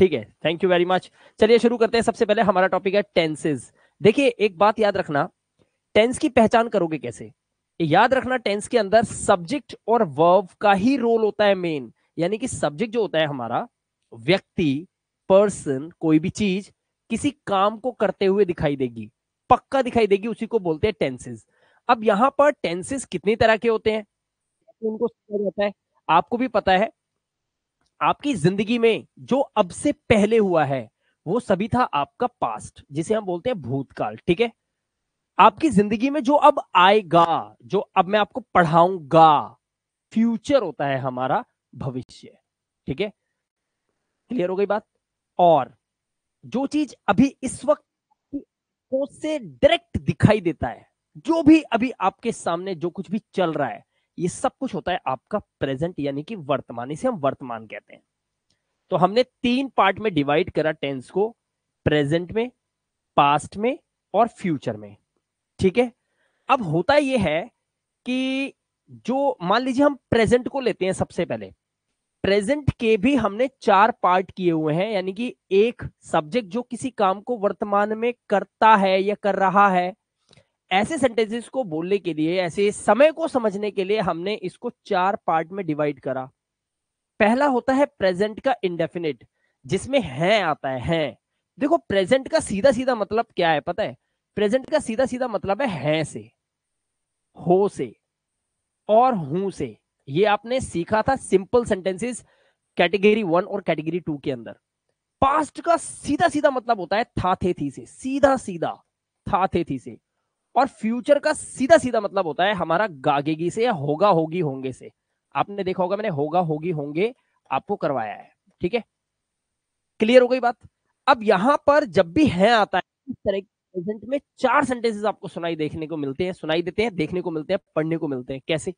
ठीक है, thank you very much. चलिए शुरू करते हैं। सबसे पहले हमारा टॉपिक है टेंसेज। देखिए एक बात याद रखना, टेंस की पहचान करोगे कैसे? याद रखना टेंस के अंदर सब्जेक्ट और वर्ब का ही रोल होता है मेन। यानी कि सब्जेक्ट जो होता है हमारा, व्यक्ति, पर्सन, कोई भी चीज किसी काम को करते हुए दिखाई देगी, पक्का दिखाई देगी, उसी को बोलते हैं टेंसेज। अब यहां पर टेंसेज कितनी तरह के होते हैं उनको समझा जाता है। आपको भी पता है, आपकी जिंदगी में जो अब से पहले हुआ है वो सभी था आपका पास्ट, जिसे हम बोलते हैं भूतकाल। ठीक है, आपकी जिंदगी में जो अब आएगा, जो अब मैं आपको पढ़ाऊंगा, फ्यूचर होता है हमारा भविष्य। ठीक है, क्लियर हो गई बात? और जो चीज अभी इस वक्त की आंखों से डायरेक्ट दिखाई देता है, जो भी अभी आपके सामने जो कुछ भी चल रहा है, ये सब कुछ होता है आपका प्रेजेंट, यानी कि वर्तमान। इसे हम वर्तमान कहते हैं। तो हमने 3 पार्ट में डिवाइड करा टेंस को, प्रेजेंट में, पास्ट में और फ्यूचर में। ठीक है, अब होता यह है कि जो मान लीजिए हम प्रेजेंट को लेते हैं सबसे पहले। प्रेजेंट के भी हमने 4 पार्ट किए हुए हैं, यानी कि एक सब्जेक्ट जो किसी काम को वर्तमान में करता है या कर रहा है। ऐसे सेंटेंसेस को बोलने के लिए, ऐसे समय को समझने के लिए हमने इसको 4 पार्ट में डिवाइड करा। पहला होता है प्रेजेंट का इंडेफिनिट, जिसमें है आता है। देखो प्रेजेंट का सीधा सीधा मतलब क्या है पता है? प्रेजेंट का सीधा सीधा मतलब है से, हो से और हूं से। ये आपने सीखा था सिंपल सेंटेंसेस कैटेगरी 1 और कैटेगरी 2 के अंदर। पास्ट का सीधा सीधा मतलब होता है था थे थी से, सीधा सीधा था थे थी से। और फ्यूचर का सीधा सीधा मतलब होता है हमारा गागेगी से या होगा होगी होंगे से। आपने देखा होगा मैंने होगा होगी होंगे आपको करवाया है। ठीक है, क्लियर हो गई बात? अब यहां पर जब भी है आता है, इस तरह प्रेजेंट में 4 सेंटेंसेस आपको सुनाई देखने को मिलते हैं, सुनाई देते हैं, देखने को मिलते हैं, पढ़ने को मिलते हैं। कैसे?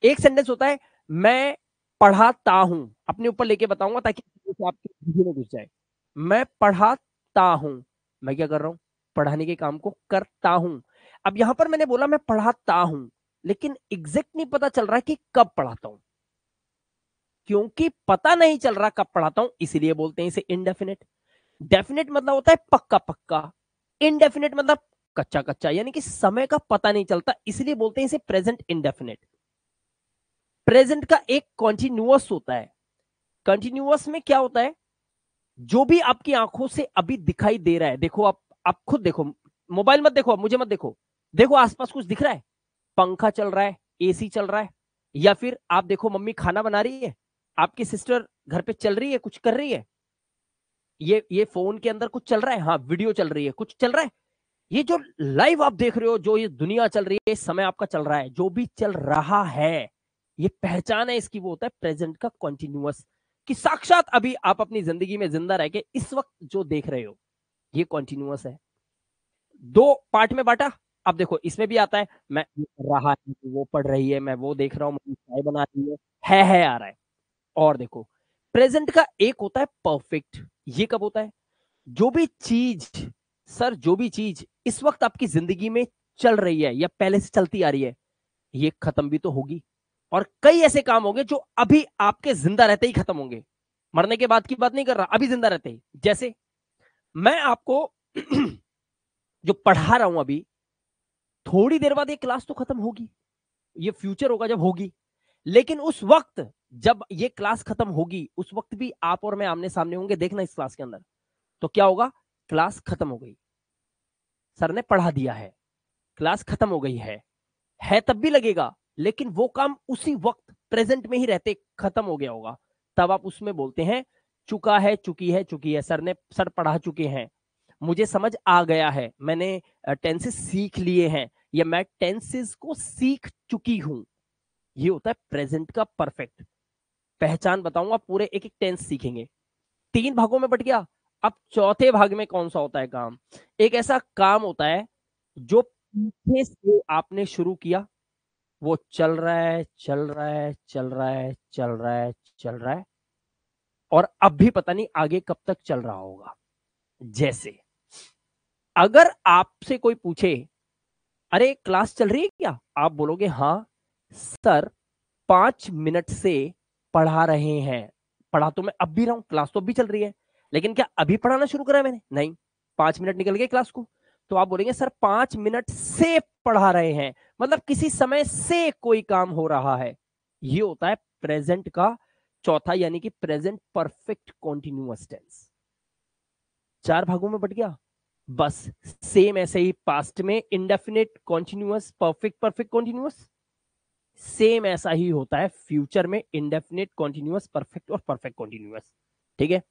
एक सेंटेंस होता है मैं पढ़ाता हूं, अपने ऊपर लेके बताऊंगा ताकि आपके बुद्धि में घुस जाए। मैं पढ़ाता हूं, मैं क्या कर रहा हूं? पढ़ाने के काम को करता हूं। अब यहां पर मैंने बोला मैं पढ़ाता हूं, लेकिन एग्जैक्ट नहीं पता चल रहा कि कब पढ़ाता हूं। क्योंकि पता नहीं चल रहा कब पढ़ाता हूं, इसीलिए बोलते हैं इसे इनडेफिनेट। डेफिनेट मतलब होता है पक्का पक्का, इनडेफिनेट मतलब कच्चा कच्चा, यानी कि समय का पता नहीं चलता, इसलिए बोलते हैं इसे प्रेजेंट इंडेफिनेट। प्रेजेंट का एक कॉन्टिन्यूअस होता है। कंटिन्यूअस में क्या होता है? जो भी आपकी आंखों से अभी दिखाई दे रहा है, देखो आप खुद देखो, मोबाइल मत देखो, मुझे मत देखो, देखो आसपास कुछ दिख रहा है, पंखा चल रहा है, एसी चल रहा है, या फिर आप देखो मम्मी खाना बना रही है, आपकी सिस्टर घर पे चल रही है, कुछ कर रही है, ये फोन के अंदर कुछ चल रहा है, हाँ वीडियो चल रही है, कुछ चल रहा है। ये जो लाइव आप देख रहे हो, जो ये दुनिया चल रही है, समय आपका चल रहा है, जो भी चल रहा है, ये पहचान है इसकी, वो होता है प्रेजेंट का कॉन्टिन्यूअस। कि साक्षात अभी आप अपनी जिंदगी में जिंदा रह के इस वक्त जो देख रहे हो, ये कॉन्टिन्यूअस है। 2 पार्ट में बांटा। अब देखो इसमें भी आता है मैं ये कर रहा है, वो पढ़ रही है, मैं वो देख रहा हूँ, मम्मी चाय बना रही है आ रहा है। और देखो प्रेजेंट का एक होता है परफेक्ट। ये कब होता है? जो भी चीज, सर जो भी चीज इस वक्त आपकी जिंदगी में चल रही है या पहले से चलती आ रही है, ये खत्म भी तो होगी। और कई ऐसे काम होंगे जो अभी आपके जिंदा रहते ही खत्म होंगे। मरने के बाद की बात नहीं कर रहा, अभी जिंदा रहते ही। जैसे मैं आपको जो पढ़ा रहा हूं अभी, थोड़ी देर बाद ये क्लास तो खत्म होगी, ये फ्यूचर होगा जब होगी। लेकिन उस वक्त जब ये क्लास खत्म होगी, उस वक्त भी आप और मैं आमने सामने होंगे, देखना इस क्लास के अंदर। तो क्या होगा? क्लास खत्म हो गई, सर ने पढ़ा दिया है, क्लास खत्म हो गई है तब भी लगेगा। लेकिन वो काम उसी वक्त प्रेजेंट में ही रहते खत्म हो गया होगा, तब आप उसमें बोलते हैं चुका है, चुकी है, सर पढ़ा चुके हैं, मुझे समझ आ गया है, मैंने टेंसेस सीख लिए हैं, या मैं टेंसेस को सीख चुकी हूं। ये होता है प्रेजेंट का परफेक्ट। पहचान बताऊंगा, पूरे एक एक टेंस सीखेंगे। 3 भागों में बट गया। अब चौथे भाग में कौन सा होता है काम? एक ऐसा काम होता है जो पीछे से आपने शुरू किया, वो चल रहा है, चल रहा है, चल रहा है, चल रहा है, चल रहा है, और अब भी पता नहीं आगे कब तक चल रहा होगा। जैसे अगर आपसे कोई पूछे अरे क्लास चल रही है क्या, आप बोलोगे हाँ सर 5 मिनट से पढ़ा रहे हैं। पढ़ा तो मैं अब भी रहा हूं, क्लास तो अब भी चल रही है। लेकिन क्या अभी पढ़ाना शुरू करा मैंने? नहीं, 5 मिनट निकल गए क्लास को। तो आप बोलेंगे सर 5 मिनट से पढ़ा रहे हैं, मतलब किसी समय से कोई काम हो रहा है। ये होता है प्रेजेंट का चौथा, यानी कि प्रेजेंट परफेक्ट कॉन्टिन्यूअस टेंस। 4 भागों में बट गया। बस सेम ऐसे ही पास्ट में indefinite continuous perfect perfect continuous, same ऐसा ही होता है फ्यूचर में इंडेफिनिट कॉन्टिन्यूअस परफेक्ट और परफेक्ट कॉन्टिन्यूअस। ठीक है,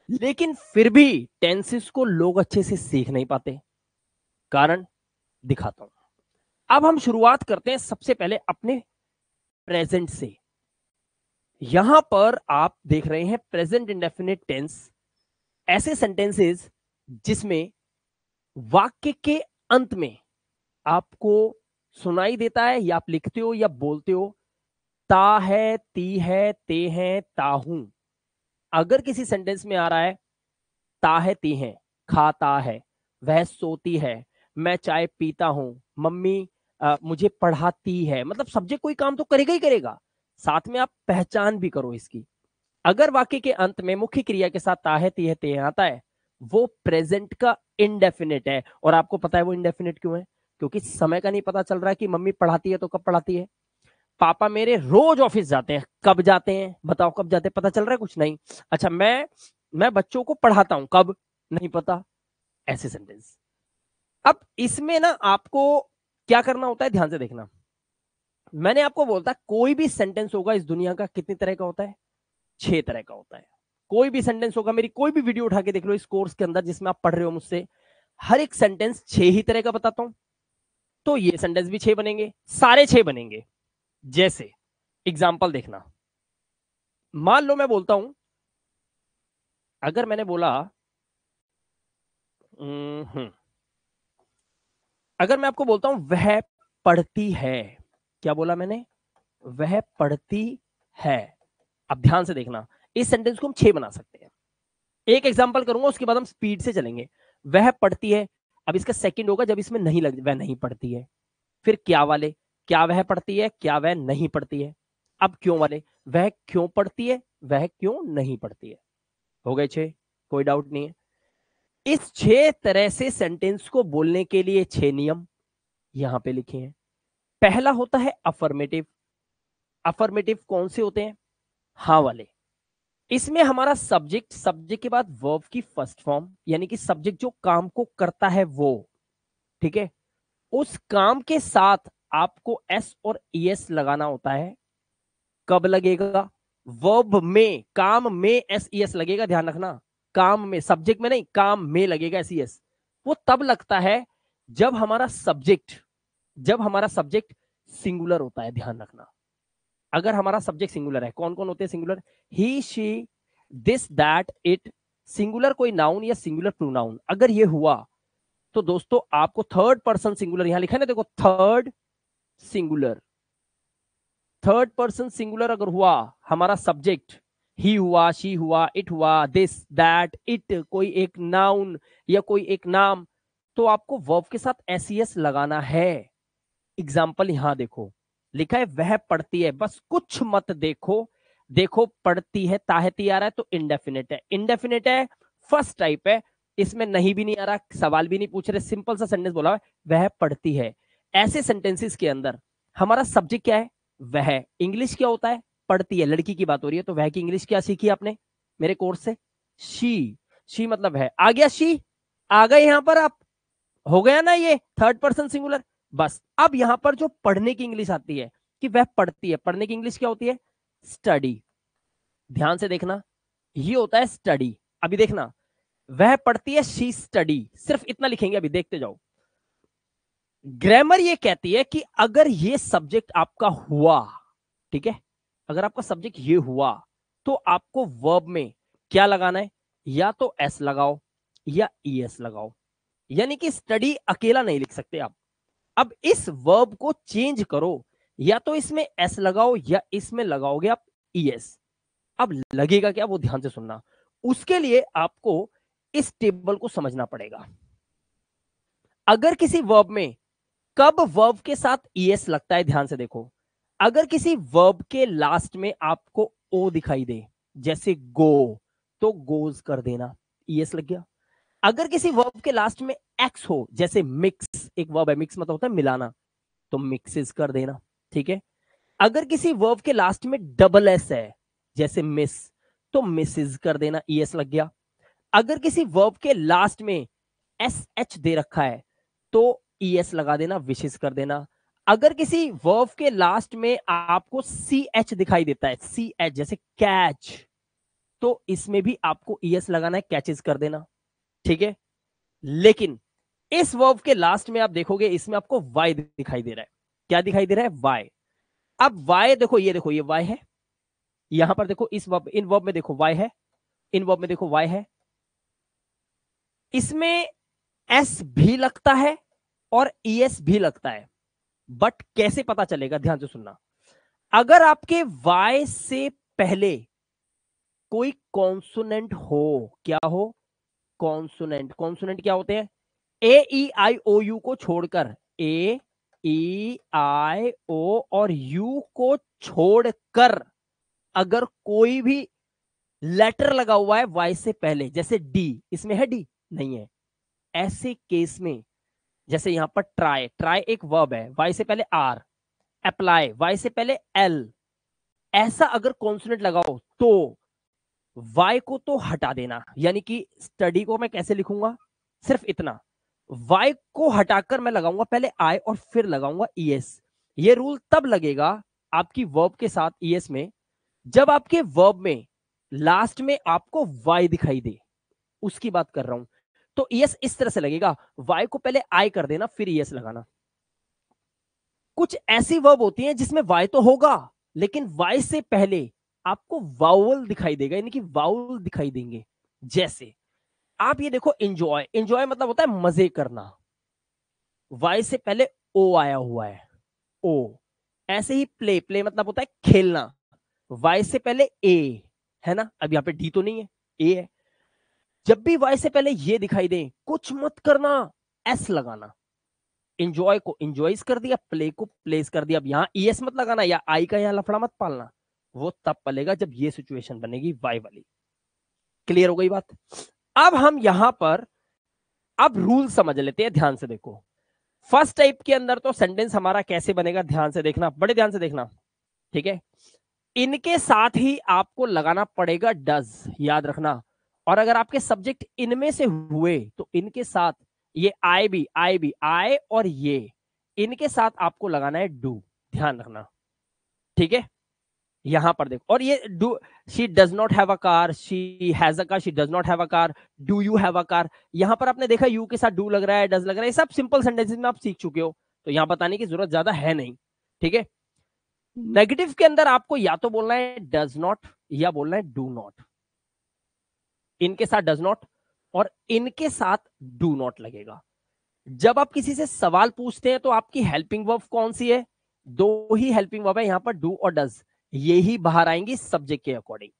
लेकिन फिर भी टेंसेस को लोग अच्छे से सीख नहीं पाते। कारण दिखाता हूं। अब हम शुरुआत करते हैं सबसे पहले अपने प्रेजेंट से। यहां पर आप देख रहे हैं प्रेजेंट इंडेफिनिट टेंस, ऐसे सेंटेंसेस जिसमें वाक्य के अंत में आपको सुनाई देता है, या आप लिखते हो या बोलते हो ता है, ती है, ते हैं, ताहूं। अगर किसी सेंटेंस में आ रहा है ता है, ती है, खाता है, वह सोती है, मैं चाय पीता हूं, मम्मी मुझे पढ़ाती है, मतलब सब्जेक्ट कोई काम तो करेगा ही करेगा, साथ में आप पहचान भी करो इसकी। अगर वाक्य के अंत में मुख्य क्रिया के साथ ता है, ती है, ते है आता है, वो प्रेजेंट का इंडेफिनिट है। और आपको पता है वो इंडेफिनिट क्यों है? क्योंकि समय का नहीं पता चल रहा है कि मम्मी पढ़ाती है तो कब पढ़ाती है। पापा मेरे रोज ऑफिस जाते हैं, कब जाते हैं बताओ, कब जाते हैं पता चल रहा है? कुछ नहीं। अच्छा, मैं बच्चों को पढ़ाता हूं, कब? नहीं पता। ऐसे सेंटेंस। अब इसमें ना आपको क्या करना होता है, ध्यान से देखना। मैंने आपको बोलता कोई भी सेंटेंस होगा इस दुनिया का कितनी तरह का होता है? 6 तरह का होता है। कोई भी सेंटेंस होगा, मेरी कोई भी वीडियो उठा के देख लो इस कोर्स के अंदर जिसमें आप पढ़ रहे हो मुझसे, हर एक सेंटेंस 6 ही तरह का बताता हूं। तो ये सेंटेंस भी 6 बनेंगे, सारे 6 बनेंगे। जैसे एग्जाम्पल देखना, मान लो मैं बोलता हूं, अगर मैंने बोला अगर मैं आपको बोलता हूं वह पढ़ती है, क्या बोला मैंने? वह पढ़ती है। अब ध्यान से देखना, इस सेंटेंस को हम 6 बना सकते हैं। एक एग्जांपल करूंगा, उसके बाद हम स्पीड से चलेंगे। वह पढ़ती है, अब इसका सेकंड होगा जब इसमें नहीं लग, वह नहीं पढ़ती है। फिर क्या वाले, क्या वह पढ़ती है, क्या वह नहीं पढ़ती है। अब क्यों वाले, वह क्यों पढ़ती है, वह क्यों नहीं पढ़ती है। हो गए 6, कोई डाउट नहीं है। इस 6 तरह से सेंटेंस को बोलने के लिए 6 नियम यहां पे लिखे हैं। पहला होता है अफर्मेटिव। अफर्मेटिव कौन से होते हैं? हाँ वाले। इसमें हमारा सब्जेक्ट, सब्जेक्ट के बाद वर्ब की फर्स्ट फॉर्म, यानी कि सब्जेक्ट जो काम को करता है वो, ठीक है, उस काम के साथ आपको एस और ईएस लगाना होता है। कब लगेगा? वर्ब में, काम में एस ईएस लगेगा, ध्यान रखना। काम में, सब्जेक्ट में नहीं, काम में लगेगा एस ईएस। वो तब लगता है जब हमारा सब्जेक्ट सिंगुलर होता है, ध्यान रखना। अगर हमारा सब्जेक्ट सिंगुलर है, कौन कौन होते हैं singular? He, she, this, that, it. Singular कोई नाउन या सिंगुलर प्रोनाउन अगर ये हुआ, तो दोस्तों आपको थर्ड पर्सन सिंगुलर, यहां लिखा है ना, देखो, third singular. Third person singular अगर हुआ, हमारा सब्जेक्ट ही हुआ, शी हुआ, इट हुआ, दिस, दैट, इट, कोई एक नाउन या कोई एक नाम, तो आपको वर्ब के साथ एस लगाना है। एग्जाम्पल यहां देखो, लिखा है वह पढ़ती है, बस कुछ मत देखो। देखो पढ़ती है, ताहती आ रहा है तो इंडेफिनिट है, इंडेफिनिट है, फर्स्ट टाइप है, इसमें नहीं भी नहीं आ रहा, सवाल भी नहीं पूछ रहे, सिंपल सा सेंटेंस बोला है वह पढ़ती है। ऐसे सेंटेंसेस के अंदर हमारा सब्जेक्ट क्या है? वह। इंग्लिश क्या होता है? पढ़ती है, लड़की की बात हो रही है तो वह की इंग्लिश क्या सीखी आपने मेरे कोर्स से? शी। शी मतलब है, आ गया शी, आ गए यहां पर आप, हो गया ना ये थर्ड पर्सन सिंगुलर। बस अब यहां पर जो पढ़ने की इंग्लिश आती है कि वह पढ़ती है, पढ़ने की इंग्लिश क्या होती है? स्टडी। ध्यान से देखना, ये होता है स्टडी। अभी देखना, वह पढ़ती है, शी स्टडी, सिर्फ इतना लिखेंगे, अभी देखते जाओ। ग्रामर ये कहती है कि अगर ये सब्जेक्ट आपका हुआ, ठीक है, अगर आपका सब्जेक्ट ये हुआ, तो आपको वर्ब में क्या लगाना है? या तो एस लगाओ या ईएस लगाओ, यानी कि स्टडी अकेला नहीं लिख सकते आप। अब इस वर्ब को चेंज करो, या तो इसमें एस लगाओ या इसमें लगाओगे आप ईएस। अब लगेगा क्या, वो ध्यान से सुनना। उसके लिए आपको इस टेबल को समझना पड़ेगा। अगर किसी वर्ब में कब वर्ब के साथ ईएस लगता है, ध्यान से देखो। अगर किसी वर्ब के लास्ट में आपको ओ दिखाई दे, जैसे गो, तो गोज कर देना, ईएस लग गया। अगर किसी वर्ब के लास्ट में एक्स हो, जैसे मिक्स, एक वर्ब है, मिक्स मतलब होता है मिलाना, तो मिक्सेस कर देना, ठीक है। अगर किसी वर्ब के लास्ट में डबल एस है, जैसे मिस, तो मिसेस कर देना, ईएस लग गया। अगर किसी वर्ब के लास्ट में एस एच दे रखा है, तो ईएस लगा देना, विशेष कर देना। अगर किसी वर्ब के लास्ट में आपको सी एच दिखाई देता है, सी एच जैसे कैच, तो इसमें भी आपको ईएस लगाना है, कैचेस कर देना, ठीक है। लेकिन इस वर्ब के लास्ट में आप देखोगे इसमें आपको वाई दिखाई दे रहा है। क्या दिखाई दे रहा है? वाई। अब वाई देखो, ये वाई है, यहां पर देखो, इस वर्ब, इन वर्ब में देखो वाई है, इन वर्ब में देखो वाई है, इसमें एस भी लगता है और ईएस भी लगता है। बट कैसे पता चलेगा, ध्यान से सुनना। अगर आपके वाई से पहले कोई कॉन्सोनेंट हो, क्या हो? कॉन्सोनेंट। कॉन्सोनेंट क्या होते हैं? ए ई आई ओ यू को छोड़कर, ए ई आई ओ और यू को छोड़कर अगर कोई भी लेटर लगा हुआ है वाई से पहले, जैसे डी, इसमें है डी? नहीं है। ऐसे केस में, जैसे यहां पर ट्राई, ट्राई एक वर्ब है, वाई से पहले आर, अप्लाई, वाई से पहले एल, ऐसा अगर कॉन्सोनेंट लगाओ तो वाई को तो हटा देना। यानी कि स्टडी को मैं कैसे लिखूंगा? सिर्फ इतना, वाई को हटाकर मैं लगाऊंगा पहले आई और फिर लगाऊंगा ईएस। ये रूल तब लगेगा आपकी वर्ब के साथ ईएस में, जब आपके वर्ब में लास्ट में आपको वाई दिखाई दे, उसकी बात कर रहा हूं। तो ईएस इस तरह से लगेगा, वाई को पहले आई कर देना, फिर ईएस लगाना। कुछ ऐसी वर्ब होती हैं जिसमें वाई तो होगा, लेकिन वाई से पहले आपको वाउल दिखाई देगा, यानी कि वाउल दिखाई देंगे। जैसे आप ये देखो, एंजॉय, एंजॉय मतलब होता है मजे करना, वाई से पहले ओ आया हुआ है, ओ। ऐसे ही प्ले, प्ले मतलब होता है खेलना, वाई से पहले ए है ना, अब यहां पे डी तो नहीं है, ए है। जब भी वाई से पहले ये दिखाई दे, कुछ मत करना, एस लगाना। इंजॉय को इंजॉयज कर दिया, प्ले को प्लेस कर दिया। अब यहां ईएस मत लगाना, या आई का यहां लफड़ा मत पालना, वो तब पलेगा जब ये सिचुएशन बनेगी वाई वाली। क्लियर हो गई बात? अब हम यहां पर अब रूल समझ लेते हैं, ध्यान से देखो। फर्स्ट टाइप के अंदर तो सेंटेंस हमारा कैसे बनेगा, ध्यान से देखना, बड़े ध्यान से देखना, ठीक है। इनके साथ ही आपको लगाना पड़ेगा डज, याद रखना। और अगर आपके सब्जेक्ट इनमें से हुए तो इनके साथ ये आई भी, आई और ये, इनके साथ आपको लगाना है डू, ध्यान रखना, ठीक है। यहां पर देखो, और ये do, she does not have a car, she has a car, she does not have a car, do you have a car. यहां पर आपने देखा यू के साथ डू लग रहा है, डज लग रहा है, ये सब सिंपल सेंटेंसेस में आप सीख चुके हो, तो यहां बताने की जरूरत ज्यादा है नहीं, ठीक है। नेगेटिव के अंदर आपको या तो बोलना है डज नॉट या बोलना है डू नॉट। इनके साथ डज नॉट और इनके साथ डू नॉट लगेगा। जब आप किसी से सवाल पूछते हैं तो आपकी हेल्पिंग वर्ब कौन सी है? दो ही हेल्पिंग वर्ब है यहां पर, डू और डज, ये ही बाहर आएंगी सब्जेक्ट के अकॉर्डिंग।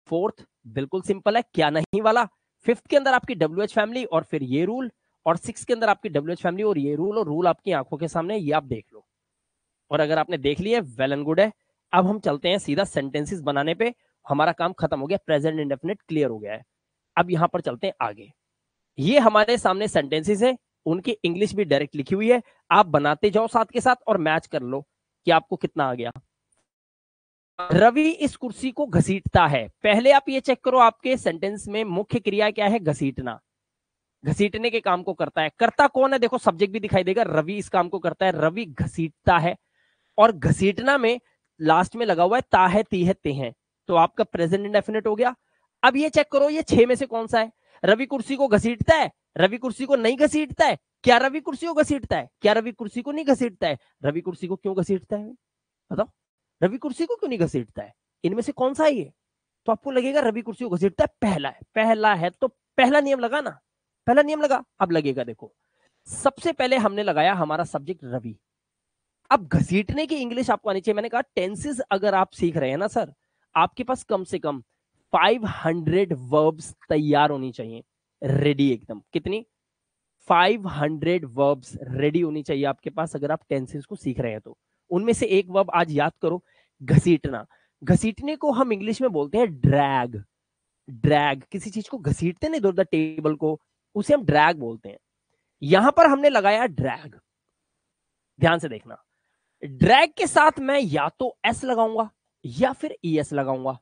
फोर्थ बिल्कुल सिंपल है, क्या नहीं वाला। फिफ्थ के अंदर आपकी डब्ल्यू फैमिली और फिर ये रूल, और सिक्स के अंदर आपकी डब्ल्यू फैमिली और ये रूल, और रूल आपकी आंखों के सामने, ये आप देख लो। और अगर आपने देख लिया, वेल एंड गुड है। अब हम चलते हैं सीधा सेंटेंसेस बनाने पे, हमारा काम खत्म हो गया, प्रेजेंट इंडेफिनिट क्लियर हो गया है। अब यहां पर चलते हैं आगे। ये हमारे सामने सेंटेंसेस है, उनकी इंग्लिश भी डायरेक्ट लिखी हुई है, आप बनाते जाओ साथ के साथ और मैच कर लो कि आपको कितना आ गया। रवि इस कुर्सी को घसीटता है। पहले आप ये चेक करो आपके सेंटेंस में मुख्य क्रिया क्या है? घसीटना, घसीटने के काम को करता है। करता कौन है? देखो सब्जेक्ट भी दिखाई देगा, रवि इस काम को करता है, रवि घसीटता है। और घसीटना में लास्ट में लगा हुआ है ता है, ती है, ते हैं, तो आपका प्रेजेंट इंडेफिनिट हो गया। अब ये चेक करो, ये छह में से कौन सा है? रवि कुर्सी को घसीटता है, रवि कुर्सी को नहीं घसीटता है। क्या रवि कुर्सी को घसीटता है? क्या रवि कुर्सी को नहीं घसीटता है? रवि कुर्सी को क्यों घसीटता है? बताओ, रवि कुर्सी को क्यों नहीं घसीटता है? इनमें से कौन सा है ये? तो आपको लगेगा रवि कुर्सी को घसीटता है, पहला है। पहला है तो पहला नियम लगा ना, पहला नियम लगा। अब लगेगा, देखो सबसे पहले हमने लगाया हमारा सब्जेक्ट रवि। अब घसीटने की इंग्लिश आपको आनी चाहिए। मैंने कहा टेंसेस अगर आप सीख रहे हैं ना सर, आपके पास कम से कम 500 वर्ब्स तैयार होनी चाहिए, रेडी एकदम। कितनी? 500 वर्ब्स रेडी होनी चाहिए आपके पास, अगर आप टेंसेस को सीख रहे हैं तो। उनमें से एक वर्ब आज याद करो, घसीटना। घसीटने को हम इंग्लिश में बोलते हैं ड्रैग। ड्रैग, किसी चीज को घसीटते नहीं इधर उधर टेबल को, उसे हम ड्रैग बोलते हैं। यहां पर हमने लगाया ड्रैग, ध्यान से देखना, ड्रैग के साथ मैं या तो एस लगाऊंगा या फिर ईएस लगाऊंगा।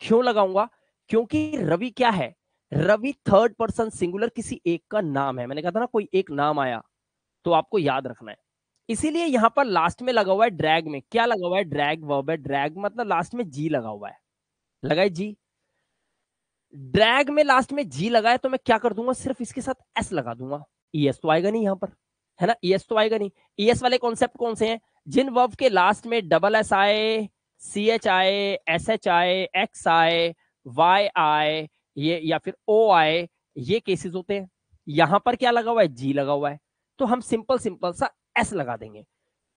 क्यों लगाऊंगा? क्योंकि रवि क्या है, रवि थर्ड पर्सन सिंगुलर किसी एक का नाम है। मैंने कहा था ना कोई एक नाम आया तो आपको याद रखना है, इसीलिए यहां पर लास्ट में लगा हुआ है ड्रैग में, क्या लगा हुआ है, ड्रैग वर्ब है, ड्रैग मतलब लास्ट में जी लगा हुआ है, लगाए जी, ड्रैग में लास्ट में जी लगाए तो मैं क्या कर दूंगा, सिर्फ इसके साथ एस लगा दूंगा, ईएस तो आएगा नहीं यहां पर, है ना, ईएस तो आएगा नहीं। ईएस वाले कॉन्सेप्ट कौन से हैं, जिन वर्ब के लास्ट में डबल एस आए, सी एच आए, एस एच आए, एक्स आए, वाई आए, ये या फिर ओ आए, ये केसेस होते हैं। यहां पर क्या लगा हुआ है, जी लगा हुआ है, तो हम सिंपल सिंपल सा एस लगा देंगे।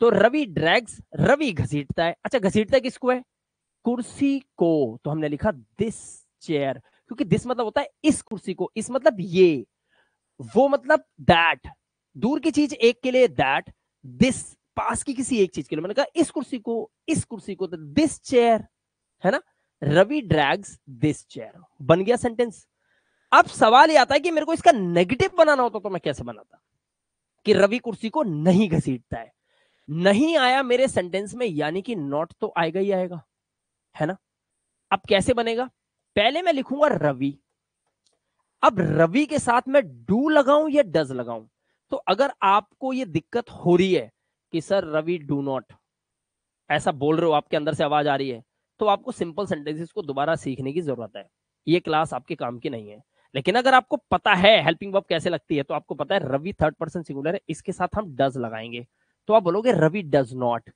तो रवि ड्रैग्स, रवि घसीटता है। अच्छा, घसीटता किसको है, कुर्सी को, तो हमने लिखा दिस चेयर, क्योंकि दिस मतलब होता है इस कुर्सी को, इस मतलब ये, वो मतलब दैट, दूर की चीज एक के लिए दैट, दिस पास की किसी एक चीज के लिए, मैंने कहा इस कुर्सी को, इस कुर्सी को, दिस चेयर, है ना, रवि ड्रैग्स दिस चेयर, बन गया सेंटेंस। अब सवाल ये आता है कि मेरे को इसका नेगेटिव बनाना होता तो मैं कैसे बनाता, कि रवि कुर्सी को नहीं घसीटता है, नहीं आया मेरे सेंटेंस में, यानी कि नॉट तो आएगा ही आएगा, है ना। अब कैसे बनेगा, पहले मैं लिखूंगा रवि, अब रवि के साथ मैं डू लगाऊं या डज लगाऊं। तो अगर आपको ये दिक्कत हो रही है कि सर रवि डू नॉट, ऐसा बोल रहे हो, आपके अंदर से आवाज आ रही है, तो आपको सिंपल सेंटेंसेस को दोबारा सीखने की जरूरत है, ये क्लास आपके काम की नहीं है। लेकिन अगर आपको पता है हेल्पिंग वर्ब कैसे लगती है, तो आपको पता है रवि थर्ड पर्सन सिंगुलर है, इसके साथ हम डज लगाएंगे, तो आप बोलोगे रवि डज नॉट।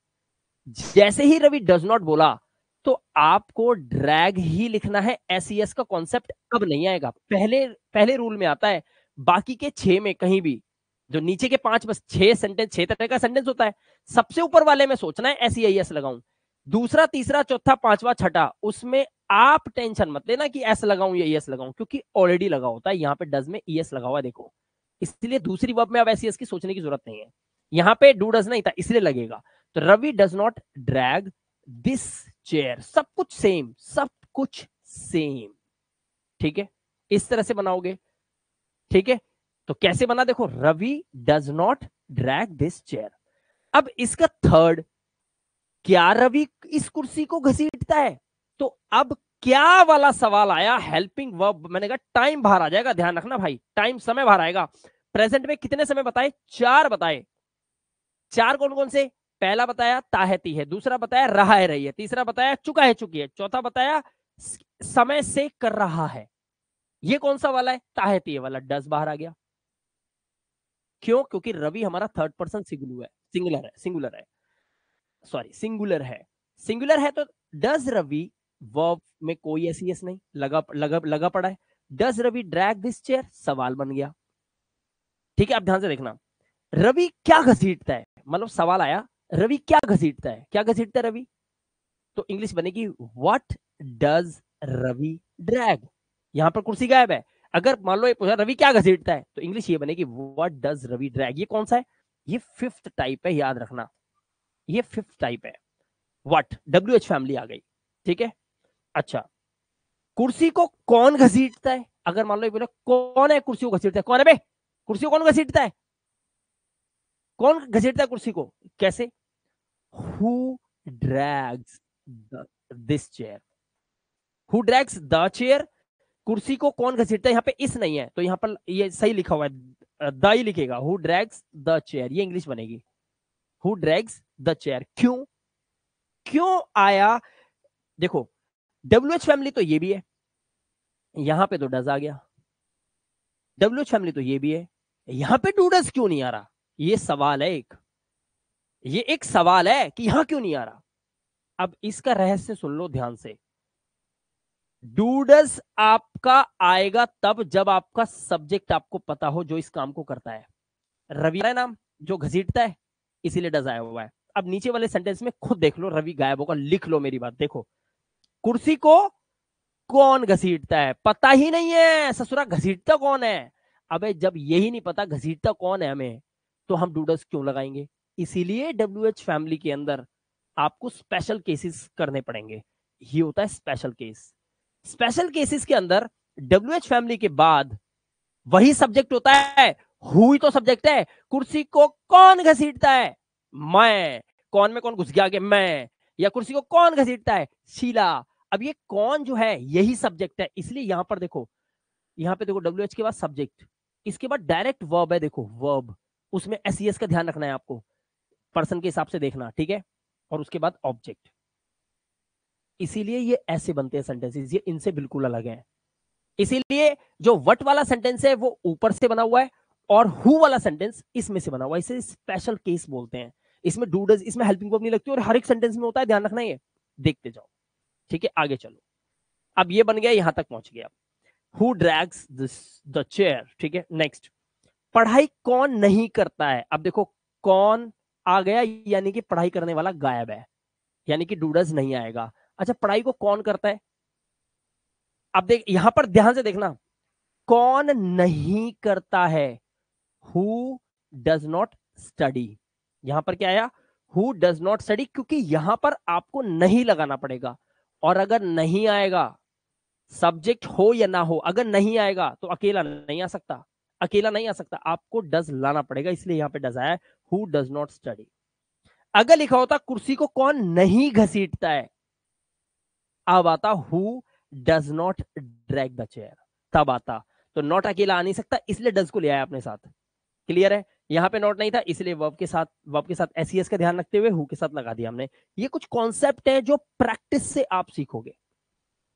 जैसे ही रवि डज नॉट बोला तो आपको ड्रैग ही लिखना है, एसईएस का कॉन्सेप्ट अब नहीं आएगा, पहले पहले रूल में आता है, बाकी के 6 में कहीं भी, जो नीचे के 5 बस 6 सेंटेंस, 6 तरह का सेंटेंस होता है, सबसे ऊपर वाले में सोचना है एसईएस लगाऊं, दूसरा तीसरा चौथा पांचवा छठा उसमें आप टेंशन मत लेना कि एस लगाऊं या ईएस लगाऊं, क्योंकि ऑलरेडी लगा होता है, यहाँ पे डज में ईएस लगा हुआ है देखो, इसलिए दूसरी वर्ब में अब एसईएस की सोचने की जरूरत नहीं है, यहाँ पे डू डज नहीं था इसलिए लगेगा। तो Ravi does not drag this chair, सब कुछ सेम, सब कुछ सेम, ठीक है, इस तरह से बनाओगे, ठीक है। तो कैसे बना देखो, Ravi does not drag this chair. अब इसका थर्ड, क्या रवि इस कुर्सी को घसीटता है, तो अब क्या वाला सवाल आया, हेल्पिंग वर्ब, मैंने कहा टाइम बाहर आ जाएगा, ध्यान रखना भाई, टाइम समय बाहर आएगा। प्रेजेंट में कितने समय बताए, 4 बताए, 4 कौन कौन से, पहला बताया ताहती है, दूसरा बताया रहा है रही है, तीसरा बताया चुका है चुकी है, चौथा बताया समय से कर रहा है। ये कौन सा वाला है, ताहती है वाला, डस बाहर आ गया। क्यों, क्योंकि रवि हमारा थर्ड पर्सन सिंगुलर है, सिंगुलर है, सिंगुलर है, सॉरी सिंगुलर है, सिंगुलर है, तो डज रवि, वर्ब में कोई ऐसी एस नहीं, लगा पड़ा है, does Ravi drag this chair, सवाल बन गया, ठीक है। आप ध्यान से देखना, रवि क्या घसीटता है, मतलब सवाल आया रवि क्या घसीटता है, क्या घसीटता है रवि, तो इंग्लिश बनेगी व्हाट डज रवि ड्रैग, यहां पर कुर्सी गायब है, अगर मान लो ये पूछा रवि क्या घसीटता है, तो इंग्लिश ये बनेगी व्हाट डज रवि ड्रैग। ये कौन सा है, ये फिफ्थ टाइप है, याद रखना, ये फिफ्थ टाइप है, व्हाट, डब्ल्यू एच फैमिली आ गई, ठीक है। अच्छा, कुर्सी को कौन घसीटता है, अगर मान लो ये बोले कौन है कुर्सी को घसीटता है, कौन है बे, कुर्सी को कौन घसीटता है, कौन घसीटता है कुर्सी को, कैसे, who drags this chair, who drags the chair, कुर्सी को कौन घसीटता है, यहाँ पे इस नहीं है, तो यहाँ पर ये सही लिखा हुआ है, द ही लिखेगा, हु ड्रैग्स द चेयर, ये इंग्लिश बनेगी, हु ड्रैग्स द चेयर। क्यों, क्यों आया, देखो डब्ल्यू एच फैमिली तो ये भी है, यहां पे तो डज आ गया, डब्ल्यू एच फैमिली तो ये भी है, यहां पे डू डज क्यों नहीं आ रहा, ये सवाल है एक, ये एक सवाल है कि यहां क्यों नहीं आ रहा। अब इसका रहस्य सुन लो ध्यान से, डूडस आपका आएगा तब जब आपका सब्जेक्ट आपको पता हो जो इस काम को करता है, रवि है नाम जो घसीटता है, इसीलिए डज आया हुआ है। अब नीचे वाले सेंटेंस में खुद देख लो, रवि गायब होगा, लिख लो मेरी बात, देखो कुर्सी को कौन घसीटता है, पता ही नहीं है ससुरा, घसीटता कौन है। अबे जब यही नहीं पता घसीटता कौन है हमें, तो हम डूडस क्यों लगाएंगे, इसीलिए डब्ल्यू एच फैमिली के अंदर आपको स्पेशल केसेस करने पड़ेंगे, ये होता है स्पेशल केस। स्पेशल केसेस के अंदर WH फैमिली के बाद वही सब्जेक्ट होता है, हु ही तो सब्जेक्ट है। कुर्सी को कौन घसीटता है? मैं। कौन में कौन घुस गया आगे? मैं। या कुर्सी को कौन घसीटता है? शीला। अब ये कौन जो है यही सब्जेक्ट है, इसलिए यहां पर देखो, यहां पे देखो WH के बाद सब्जेक्ट, इसके बाद डायरेक्ट वर्ब है, देखो वर्ब, उसमें SES का ध्यान रखना है आपको, पर्सन के हिसाब से देखना, ठीक है। और उसके बाद ऑब्जेक्ट, इसीलिए ये ऐसे बनते हैं सेंटेंसेस, ये इनसे बिल्कुल अलग है। इसीलिए जो वट वाला सेंटेंस है वो ऊपर से बना हुआ है, और हु वाला सेंटेंस इसमें से बना हुआ है, इसे स्पेशल केस बोलते हैं। इसमें डू डज, इसमें हेल्पिंग वर्ब नहीं लगती, और हर एक सेंटेंस में होता है, ध्यान रखना ये। देखते जाओ, ठीक है, आगे चलो। अब ये बन गया, यहां तक पहुंच गया। हु ड्रैग्स द चेयर, ठीक है। नेक्स्ट, पढ़ाई कौन नहीं करता है? अब देखो, कौन आ गया, यानी कि पढ़ाई करने वाला गायब है, यानी कि डूडस नहीं आएगा। अच्छा, पढ़ाई को कौन करता है? अब देख, यहां पर ध्यान से देखना, कौन नहीं करता है? Who does not study. यहां पर क्या आया? हु डज नॉट स्टडी, क्योंकि यहां पर आपको नहीं लगाना पड़ेगा। और अगर नहीं आएगा, सब्जेक्ट हो या ना हो, अगर नहीं आएगा तो अकेला नहीं आ सकता, अकेला नहीं आ सकता, आपको डज लाना पड़ेगा, इसलिए यहां पे डज आया, हु डज नॉट स्टडी। अगर लिखा होता कुर्सी को कौन नहीं घसीटता है, अब आता who does not drag the chair, तब आता। तो नॉट अकेला आ नहीं सकता, इसलिए डज को ले आया अपने साथ। क्लियर है? यहां पे नॉट नहीं था, इसलिए वर्ब के साथ SES का ध्यान रखते हुए हु के साथ लगा दिया हमने। ये कुछ कॉन्सेप्ट है जो प्रैक्टिस से आप सीखोगे।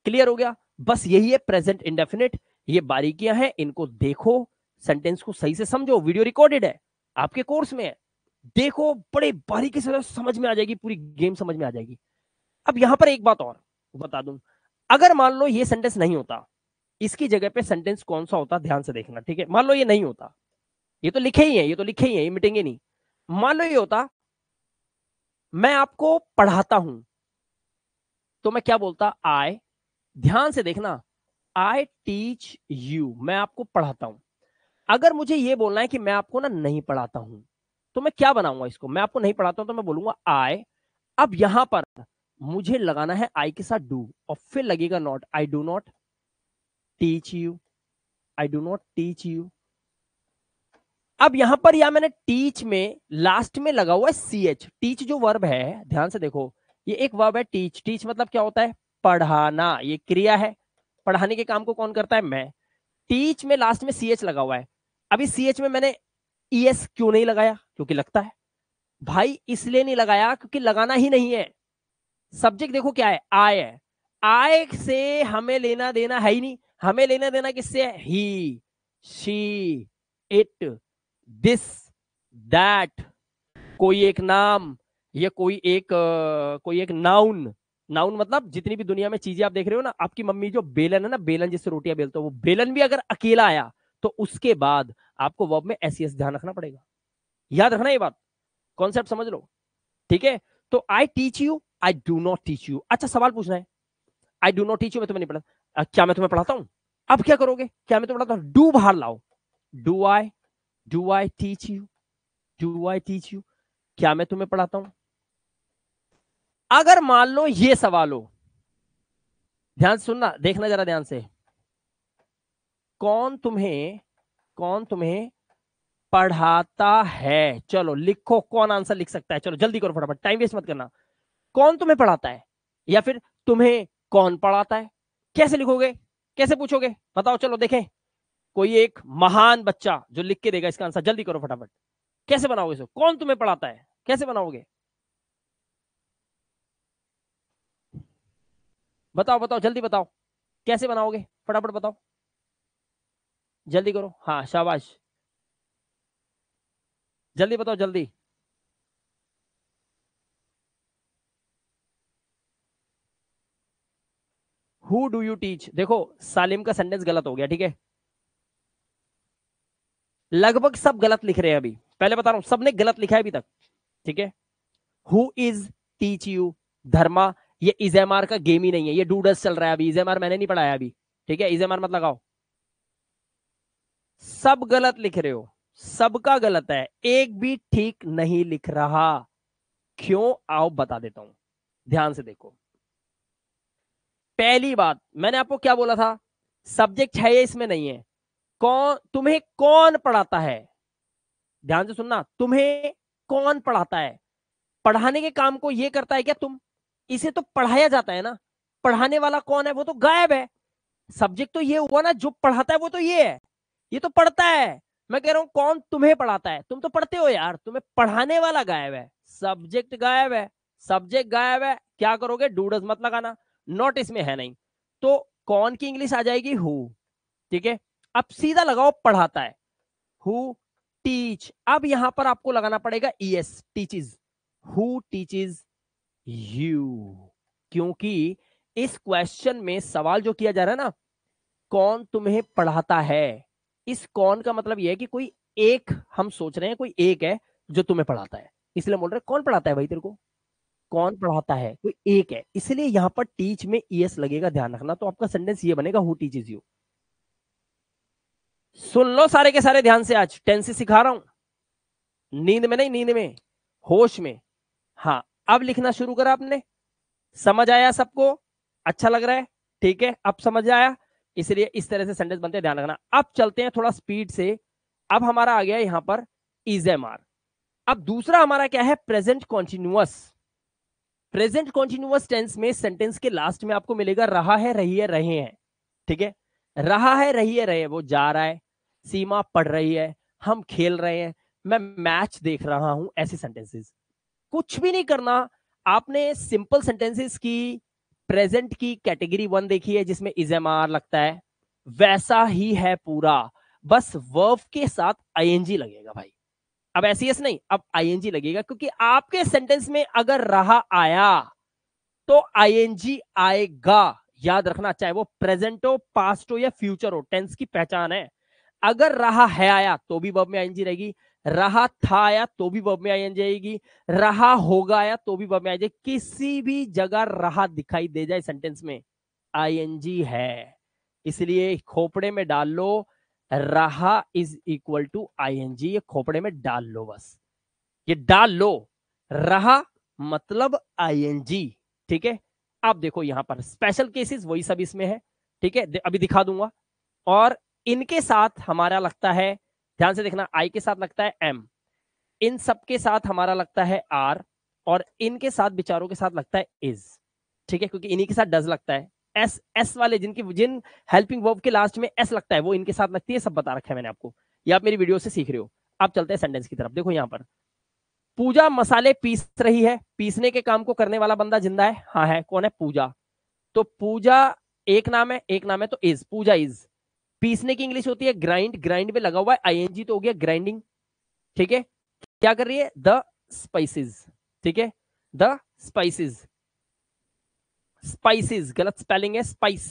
क्लियर हो गया? बस यही है प्रेजेंट इंडेफिनिट, ये बारीकियां हैं, इनको देखो, सेंटेंस को सही से समझो, वीडियो रिकॉर्डेड है, आपके कोर्स में है, देखो, बड़े बारीकी से समझ में आ जाएगी, पूरी गेम समझ में आ जाएगी। अब यहां पर एक बात और बता दूं, अगर मान लो ये सेंटेंस नहीं होता, इसकी जगह पे सेंटेंस कौन सा होता, ध्यान से देखना, ठीक है। मान लो ये नहीं होता, ये तो लिखे ही है, ये तो लिखे ही है, ये मिटेंगे नहीं। मान लो ये होता, मैं आपको पढ़ाता हूं, तो मैं क्या बोलता? आई, ध्यान से देखना, आई टीच यू, मैं आपको पढ़ाता हूं। अगर मुझे ये बोलना है कि मैं आपको ना नहीं पढ़ाता हूं, तो मैं क्या बनाऊंगा इसको? मैं आपको नहीं पढ़ाता हूं तो मैं बोलूंगा आई। अब यहां पर मुझे लगाना है आई के साथ डू, और फिर लगेगा not, I do not teach you, I do not teach you. अब यहां पर या मैंने टीच में लास्ट में लगा हुआ है CH, टीच जो वर्ब है, ध्यान से देखो, ये एक वर्ब है टीच। टीच मतलब क्या होता है? पढ़ाना, ये क्रिया है, पढ़ाने के काम को कौन करता है? मैं। टीच में लास्ट में CH लगा हुआ है। अभी CH में मैंने ES क्यों नहीं लगाया? क्योंकि लगता है भाई, इसलिए नहीं लगाया क्योंकि लगाना ही नहीं है। सब्जेक्ट देखो क्या है? आय है, आय से हमें लेना देना है ही नहीं। हमें लेना देना किससे है? ही, शी, इट, दिस, दैट, कोई एक नाम, या कोई एक नाउन। नाउन मतलब जितनी भी दुनिया में चीजें आप देख रहे हो ना, आपकी मम्मी जो बेलन है ना, बेलन जिससे रोटियां बेलते हो, वो बेलन भी अगर अकेला आया तो उसके बाद आपको वर्ब में SES ध्यान रखना पड़ेगा। याद रखना ये बात, कॉन्सेप्ट समझ लो, ठीक है। तो I teach you, I do not teach you. अच्छा, सवाल पूछना है, I do not teach you, मैं तुम्हें नहीं पढ़ा, क्या मैं तुम्हें पढ़ाता हूं? अब क्या करोगे? क्या मैं तुम्हें पढ़ाता हूं? डू बाहर लाओ, do I teach you, do I teach you, क्या मैं तुम्हें पढ़ाता हूं? अगर मान लो ये सवाल हो, ध्यान से सुनना, देखना जरा ध्यान से, कौन तुम्हें कौन तुम्हें पढ़ाता है? चलो लिखो, कौन आंसर लिख सकता है? चलो जल्दी करो फटाफट, टाइम वेस्ट मत करना। कौन तुम्हें पढ़ाता है, या फिर तुम्हें कौन पढ़ाता है? कैसे लिखोगे? कैसे पूछोगे? बताओ, चलो देखें, कोई एक महान बच्चा जो लिख के देगा इसका आंसर, जल्दी करो फटाफट। कैसे बनाओगे इसको? कौन तुम्हें पढ़ाता है, कैसे बनाओगे? बताओ बताओ, जल्दी बताओ, कैसे बनाओगे? फटाफट बताओ, जल्दी करो, हाँ शाबाश, जल्दी बताओ जल्दी। Who do you teach? देखो, सालिम का सेंटेंस गलत हो गया, ठीक है, लगभग सब गलत लिख रहे हैं अभी, पहले बता रहा हूं, सबने गलत लिखा है अभी तक, ठीक है। हु इज टीच यू, धर्मा, ये इजेमार का गेम ही नहीं है, ये डूडस चल रहा है अभी, इजेमार मैंने नहीं पढ़ाया अभी, ठीक है, इजेमार मत लगाओ। सब गलत लिख रहे हो, सबका गलत है, एक भी ठीक नहीं लिख रहा। क्यों? आओ बता देता हूं, ध्यान से देखो। पहली बात मैंने आपको क्या बोला था, सब्जेक्ट है या इसमें नहीं है, कौन तुम्हें कौन पढ़ाता है, ध्यान से सुनना, तुम्हें कौन पढ़ाता है, पढ़ाने के काम को ये करता है क्या तुम, इसे तो पढ़ाया जाता है ना, पढ़ाने वाला कौन है, वो तो गायब है, सब्जेक्ट तो ये हुआ ना, जो पढ़ाता है वो तो ये है, ये तो पढ़ता है, मैं कह रहा हूं कौन तुम्हें पढ़ाता है, तुम तो पढ़ते हो यार, तुम्हें पढ़ाने वाला गायब है, सब्जेक्ट गायब है, सब्जेक्ट गायब है, क्या करोगे, डूडस मत लगाना, नॉट इसमें है नहीं, तो कौन की इंग्लिश आ जाएगी, हु, ठीक है, अब सीधा लगाओ पढ़ाता है, हु टीच, अब यहां पर आपको लगाना पड़ेगा ES, teaches, who teaches you, क्योंकि इस क्वेश्चन में सवाल जो किया जा रहा है ना, कौन तुम्हें पढ़ाता है, इस कौन का मतलब यह है कि कोई एक, हम सोच रहे हैं कोई एक है जो तुम्हें पढ़ाता है, इसलिए बोल रहे हैं कौन पढ़ाता है भाई तेरे को, कौन पढ़ाता है, कोई एक है, इसलिए यहां पर टीच में ईएस लगेगा, ध्यान रखना, तो आपका सेंटेंस ये बनेगा, हु टीचेस यू। सुन लो सारे के सारे ध्यान से, आज टेंस सिखा रहा हूं, नींद में नहीं, नींद में, होश में, हाँ, अब लिखना शुरू करा आपने, समझ आया सबको, अच्छा लग रहा है, ठीक है, अब समझ आया, इसलिए इस तरह से सेंटेंस बनते हैं, ध्यान रखना। अब चलते हैं थोड़ा स्पीड से, अब हमारा आ गया यहां पर इज एम आर, अब दूसरा हमारा क्या है, present continuous, present continuous tense में सेंटेंस के लास्ट में आपको मिलेगा रहा है, रही है, रहे हैं, ठीक है, रहा है, रही है, रहे, वो जा रहा है, सीमा पढ़ रही है, हम खेल रहे हैं, मैं मैच देख रहा हूं, ऐसे सेंटेंसेस, कुछ भी नहीं करना आपने, सिंपल सेंटेंसेस की प्रेजेंट की कैटेगरी 1 देखी है जिसमें इज एम आर लगता है, वैसा ही है पूरा, बस वर्ब के साथ आईएनजी लगेगा भाई, अब एसईएस नहीं, अब आईएनजी लगेगा, क्योंकि आपके सेंटेंस में अगर रहा आया तो आईएनजी आएगा, याद रखना, चाहे वो प्रेजेंट हो, पास्ट हो या फ्यूचर हो, टेंस की पहचान है, अगर रहा है आया तो भी वर्ब में आईएनजी रहेगी, रहा था आया तो भी वर्ब में आईएनजी आएगी, रहा होगा आया तो भी वर्ब में आएगी, किसी भी जगह रहा दिखाई दे जाए सेंटेंस में आईएनजी है, इसलिए खोपड़े में डाल लो, रहा इज इक्वल टू आईएनजी, ये खोपड़े में डाल लो, बस ये डाल लो, रहा मतलब आईएनजी, ठीक है। अब देखो यहां पर स्पेशल केसेस वही सब इसमें है, ठीक है, अभी दिखा दूंगा, और इनके साथ हमारा लगता है, ध्यान से देखना, आई के साथ लगता है एम, इन सब के साथ हमारा लगता है आर, और इनके साथ बिचारों के साथ लगता है इज, ठीक है, क्योंकि इन्हीं के साथ डज लगता है, एस, एस वाले जिन हेल्पिंग वर्ब के लास्ट में एस लगता है वो इनके साथ लगती है, सब बता रखा है मैंने आपको, ये आप मेरी वीडियो से सीख रहे हो। अब चलते हैं सेंटेंस की तरफ, देखो यहां पर पूजा मसाले पीस रही है, पीसने के काम को करने वाला बंदा जिंदा है, हाँ है, कौन है, पूजा, तो पूजा एक नाम है, एक नाम है तो इज, पूजा इज, पीसने की इंग्लिश होती है ग्राइंड, ग्राइंड में लगा हुआ है आईएनजी तो हो गया ग्राइंडिंग, ठीक है, क्या कर रही है, द स्पाइसेस, ठीक है, द स्पाइसेस, स्पाइसेस गलत स्पेलिंग है, स्पाइस,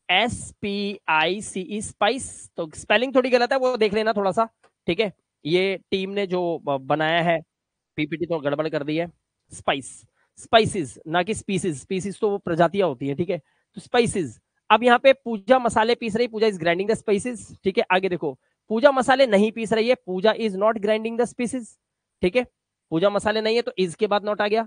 SPICE, स्पाइस, तो स्पेलिंग थोड़ी गलत है, वो देख लेना थोड़ा सा, ठीक है, ये टीम ने जो बनाया है पीपीटी तो गड़बड़ कर दी है, स्पाइस, स्पाइसेस ना कि स्पीसीज, स्पीसीज तो वो प्रजातियां होती है, ठीक है, तो स्पाइसेस, अब यहाँ पे पूजा मसाले पीस रही, पूजा इज ग्राइंडिंग द स्पाइसेस, ठीक है, आगे देखो, पूजा मसाले नहीं पीस रही है, Pooja is not grinding the spices, ठीक है, पूजा मसाले नहीं है तो इज के बाद नॉट आ गया,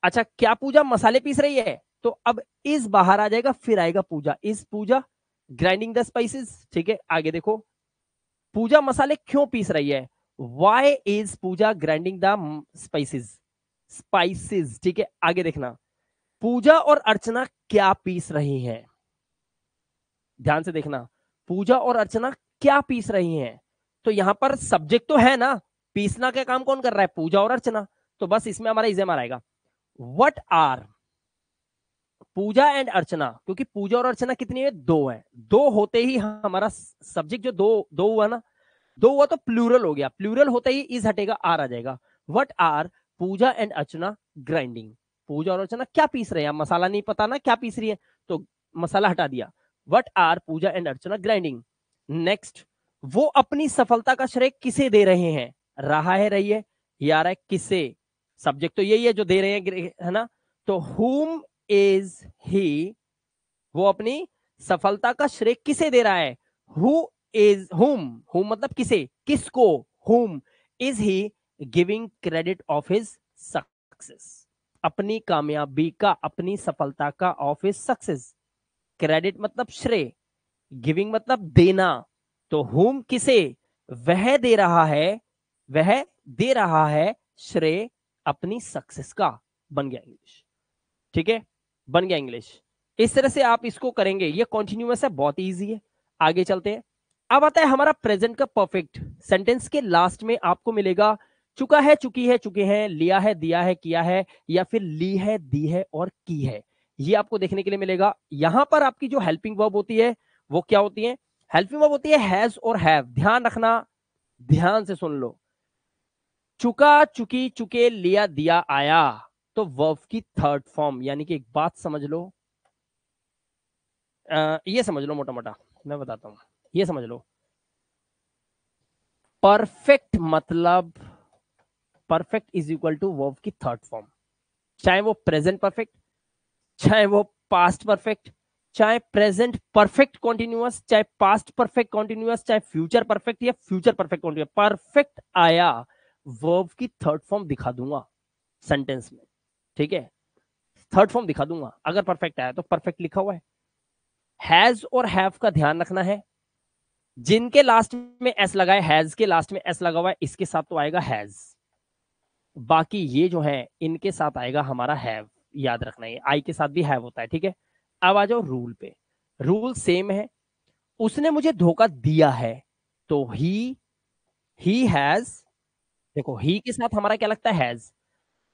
अच्छा क्या पूजा मसाले पीस रही है, तो अब इज बाहर आ जाएगा, फिर आएगा Pooja, is Puja grinding the spices, ठीक है, आगे देखो, पूजा मसाले क्यों पीस रही है, why is Puja grinding the spices, spices, ठीक है, आगे देखना, पूजा और अर्चना क्या पीस रही हैं, ध्यान से देखना, पूजा और अर्चना क्या पीस रही हैं, तो यहां पर सब्जेक्ट तो है ना, पीसना का काम कौन कर रहा है, पूजा और अर्चना, तो बस इसमें हमारा इजेमर आएगा, व्हाट आर पूजा एंड अर्चना, क्योंकि पूजा और अर्चना कितनी है, दो है, दो होते ही हमारा सब्जेक्ट जो दो दो हुआ ना, दो हुआ तो प्लूरल हो गया, प्लूरल होते ही इज हटेगा, आर आ जाएगा, what are Puja and Archana grinding, Pooja और अर्चना क्या पीस रहे हैं, मसाला नहीं पता ना क्या पीस रही है, तो मसाला हटा दिया, what are Puja and Archana grinding, next, वो अपनी सफलता का श्रेय किसे दे रहे हैं, रहा है, रही है, ये आ रहा है किसे, सब्जेक्ट तो यही है जो दे रहे हैं, है ना, तो whom इज ही, वो अपनी सफलता का श्रेय किसे दे रहा है, हु इज हुम मतलब किसे, किसको, हुम is he giving credit of his success, अपनी कामयाबी का, अपनी सफलता का, ऑफ इज सक्सेस। क्रेडिट मतलब श्रेय, गिविंग मतलब देना। तो whom किसे, वह दे रहा है, वह दे रहा है श्रेय अपनी सक्सेस का। बन गया इंग्लिश। ठीक है, बन गया इंग्लिश। इस तरह से आप इसको करेंगे, ये कॉन्टिन्यूअस है, बहुत इजी है। आगे चलते हैं। अब आता है हमारा प्रेजेंट का परफेक्ट। सेंटेंस के लास्ट में आपको मिलेगा चुका है, चुकी है, चुके हैं, लिया है, दिया है, किया है, या फिर ली है, दी है और की है। ये आपको देखने के लिए मिलेगा। यहां पर आपकी जो हेल्पिंग वर्ब होती है वो क्या होती है? हेल्पिंग वर्ब होती है हैज और हैव। ध्यान रखना, ध्यान से सुन लो। चुका, चुकी, चुके, लिया, दिया, आया, तो वर्ब की थर्ड फॉर्म। यानी कि एक बात समझ लो, ये समझ लो मोटा मोटा, मैं बताता हूं, ये समझ लो। परफेक्ट मतलब, perfect is equal to verb की थर्ड फॉर्म। चाहे वो प्रेजेंट परफेक्ट, चाहे वो पास्ट परफेक्ट, चाहे प्रेजेंट परफेक्ट कॉन्टिन्यूअस, चाहे पास्ट परफेक्ट कॉन्टिन्यूअस, चाहे फ्यूचर परफेक्ट या फ्यूचर परफेक्ट कॉन्टिन्यूअस, परफेक्ट आया, वर्ब की थर्ड फॉर्म दिखा दूंगा सेंटेंस में। ठीक है, थर्ड फॉर्म दिखा दूंगा। अगर परफेक्ट आया तो परफेक्ट लिखा हुआ है। हैज और हैव का ध्यान रखना है। जिनके लास्ट में एस लगा है, हैज के लास्ट में एस लगा हुआ है, इसके साथ तो आएगा हैज। बाकी ये जो है इनके साथ आएगा हमारा हैव। याद रखना, है आई के साथ भी हैव होता है। ठीक है, अब आ जाओ रूल पे। रूल सेम है। उसने मुझे धोखा दिया है, तो ही हैज। देखो ही के साथ हमारा क्या लगता है? हैज।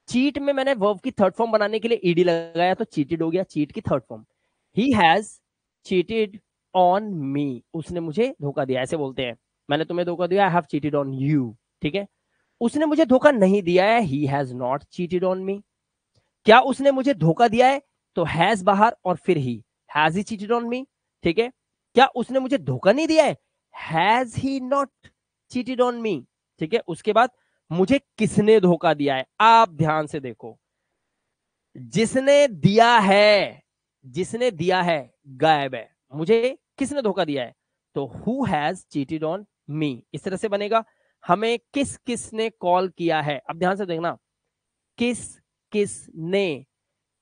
चीट में मैंने वर्ब की थर्ड फॉर्म बनाने के लिए ईडी लगाया तो चीटेड हो गया, चीट की third form. He has cheated on मी। उसने मुझे धोखा दिया, ऐसे बोलते हैं, मैंने तुम्हें धोखा दिया, I have cheated on you. ठीक है, उसने मुझे धोखा नहीं दिया है, he has not cheated on मी। क्या उसने मुझे धोखा दिया है? तो हैज बाहर और फिर ही, has he cheated on me. ठीक है, क्या उसने मुझे धोखा नहीं दिया है? Has he not cheated on me. ठीक है, उसके बाद मुझे किसने धोखा दिया है? आप ध्यान से देखो, जिसने दिया है, जिसने दिया है गायब है, मुझे किसने धोखा दिया है? तो हु हैज चीटेड ऑन मी। इस तरह से बनेगा। हमें किस किसने कॉल किया है? अब ध्यान से देखना, किस किसने,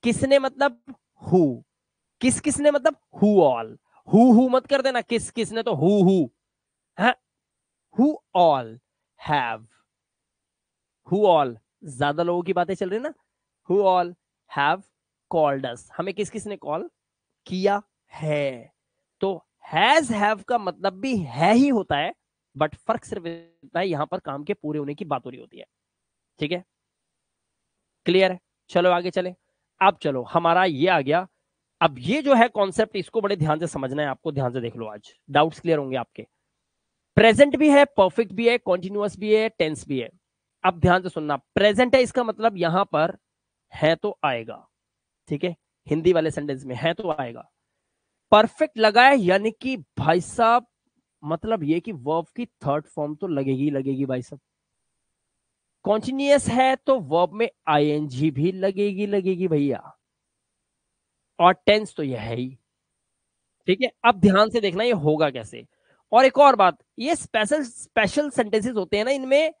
किसने मतलब हु, किस किसने मतलब हु ऑल। हु मत कर देना, किस किसने तो हु है। Who all have, who all, ज्यादा लोगों की बातें चल रही ना। हु ऑल हैव कॉल्ड अस, हमें किस किसने कॉल किया है। तो हैज हैव का मतलब भी है ही होता है, बट फर्क सिर्फ इतना है, यहां पर काम के पूरे होने की बात हो रही होती है। ठीक है, क्लियर है? चलो आगे चले। अब चलो हमारा ये आ गया। अब ये जो है कॉन्सेप्ट, इसको बड़े ध्यान से समझना है आपको, ध्यान से देख लो, आज डाउट्स क्लियर होंगे आपके। प्रेजेंट भी है, परफेक्ट भी है, कॉन्टिन्यूअस भी है, टेंस भी है। अब ध्यान से सुनना, प्रेजेंट है, इसका मतलब यहां पर है तो आएगा। ठीक है, हिंदी वाले सेंटेंस में है तो आएगा। परफेक्ट लगा है, यानी कि भाई साहब, मतलब ये कि वर्ब की थर्ड फॉर्म तो लगेगी लगेगी भाई साहब। कॉन्टिन्यूअस है तो वर्ब में आईएनजी भी लगेगी लगेगी भैया। और टेंस तो यह है ही। ठीक है, अब ध्यान से देखना ये होगा कैसे। और एक और बात, ये स्पेशल स्पेशल सेंटेंसेस होते हैं ना, इनमें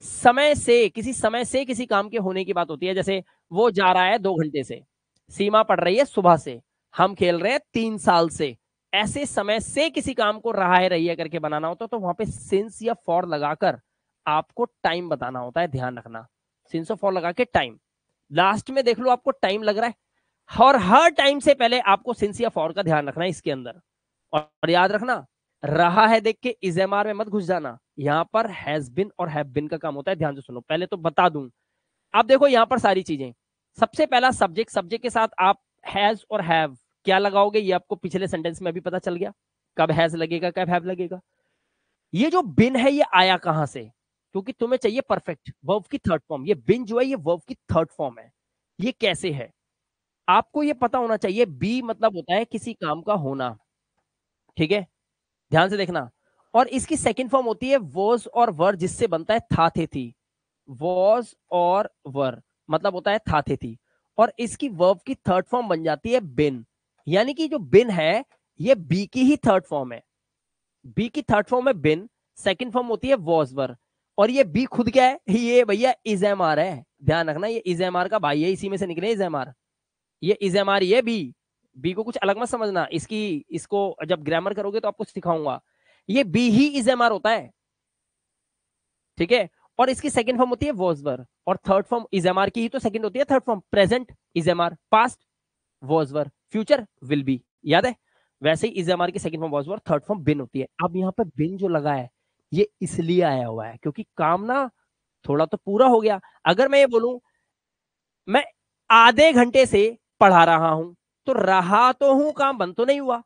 समय से, किसी समय से किसी काम के होने की बात होती है। जैसे वो जा रहा है 2 घंटे से, सीमा पड़ रही है सुबह से, हम खेल रहे हैं 3 साल से। ऐसे समय से किसी काम को रहा है, रही है करके बनाना होता तो वहां पे सिंस या फॉर लगाकर आपको टाइम बताना होता है। ध्यान रखना, सिंस और फॉर लगा के टाइम, लास्ट में देख लो आपको टाइम लग रहा है, और हर टाइम से पहले आपको सिंस या फॉर का ध्यान रखना है इसके अंदर। और याद रखना, रहा है देख के इज एम आर में मत घुस जाना, यहां पर हैज बिन और हैव बिन का काम होता है। ध्यान से सुनो, पहले तो बता दूं। अब देखो यहां पर सारी चीजें, सबसे पहला सब्जेक्ट, सब्जेक्ट के साथ आप हैज और हैव क्या लगाओगे, ये आपको पिछले सेंटेंस में भी पता चल गया, कब हैज लगेगा कब हैव लगेगा। ये जो बिन है ये आया कहां से? क्योंकि तुम्हें चाहिए परफेक्ट वर्ब की थर्ड फॉर्म, ये बिन जो है ये वर्ब की थर्ड फॉर्म है। ये कैसे है आपको ये पता होना चाहिए। बी मतलब होता है किसी काम का होना। ठीक है, ध्यान से देखना। और इसकी सेकंड फॉर्म होती है वॉज और वर, जिससे बनता है था थे थी। वॉज और वर मतलब होता है था थे थी। और इसकी वर्ब की थर्ड फॉर्म बन जाती है बिन। यानी कि जो बिन है ये बी की ही थर्ड फॉर्म है। बी की थर्ड फॉर्म है बिन, सेकंड फॉर्म होती है वॉज वर। और ये बी खुद क्या है? ये भैया इज एम आर है, ध्यान रखना, ये इज एम आर का भाई है, इसी में से निकले इज एम आर। ये इज एम आर, ये बी, बी को कुछ अलग मत समझना, इसको जब ग्रामर करोगे तो आपको सिखाऊंगा। ये बी ही इज एम आर होता है, ठीक है। और इसकी सेकंड फॉर्म होती है वॉजवर, और third form is am are की ही तो सेकंड होती है third form, present is am are, past was were, future will be, याद है। वैसे ही इज एम आर की second form was were, third form been होती है। अब यहाँ पे बिन जो लगा है ये इसलिए आया हुआ है क्योंकि काम ना थोड़ा तो पूरा हो गया। अगर मैं ये बोलूं मैं आधे घंटे से पढ़ा रहा हूं, तो रहा तो हूं, काम बंद तो नहीं हुआ।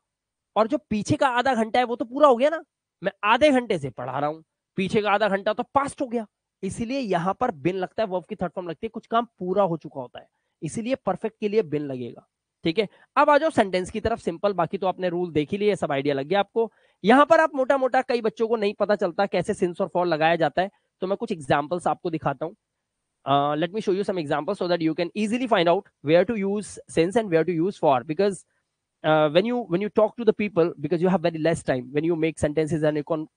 और जो पीछे का आधा घंटा है वो तो पूरा हो गया ना, मैं आधे घंटे से पढ़ा रहा हूं, पीछे का आधा घंटा तो पास्ट हो गया। इसीलिए यहां पर बिन लगता है, वर्ब की थर्ड फॉर्म लगती है, कुछ काम पूरा हो चुका होता है, इसीलिए परफेक्ट के लिए बिन लगेगा, ठीक है। अब आ जाओ सेंटेंस की तरफ, सिंपल, बाकी तो आपने रूल देख ही लिए, सब आइडिया लग गया आपको। यहां पर आप मोटा मोटा, कई बच्चों को नहीं पता चलता कैसे सिंस और फॉर लगाया जाता है, तो मैं कुछ एग्जांपल्स आपको दिखाता हूं। Let me show you some examples so that you can easily find out where to use since and where to use for, because when you talk to the people, because you have very less time when you make sentences and you can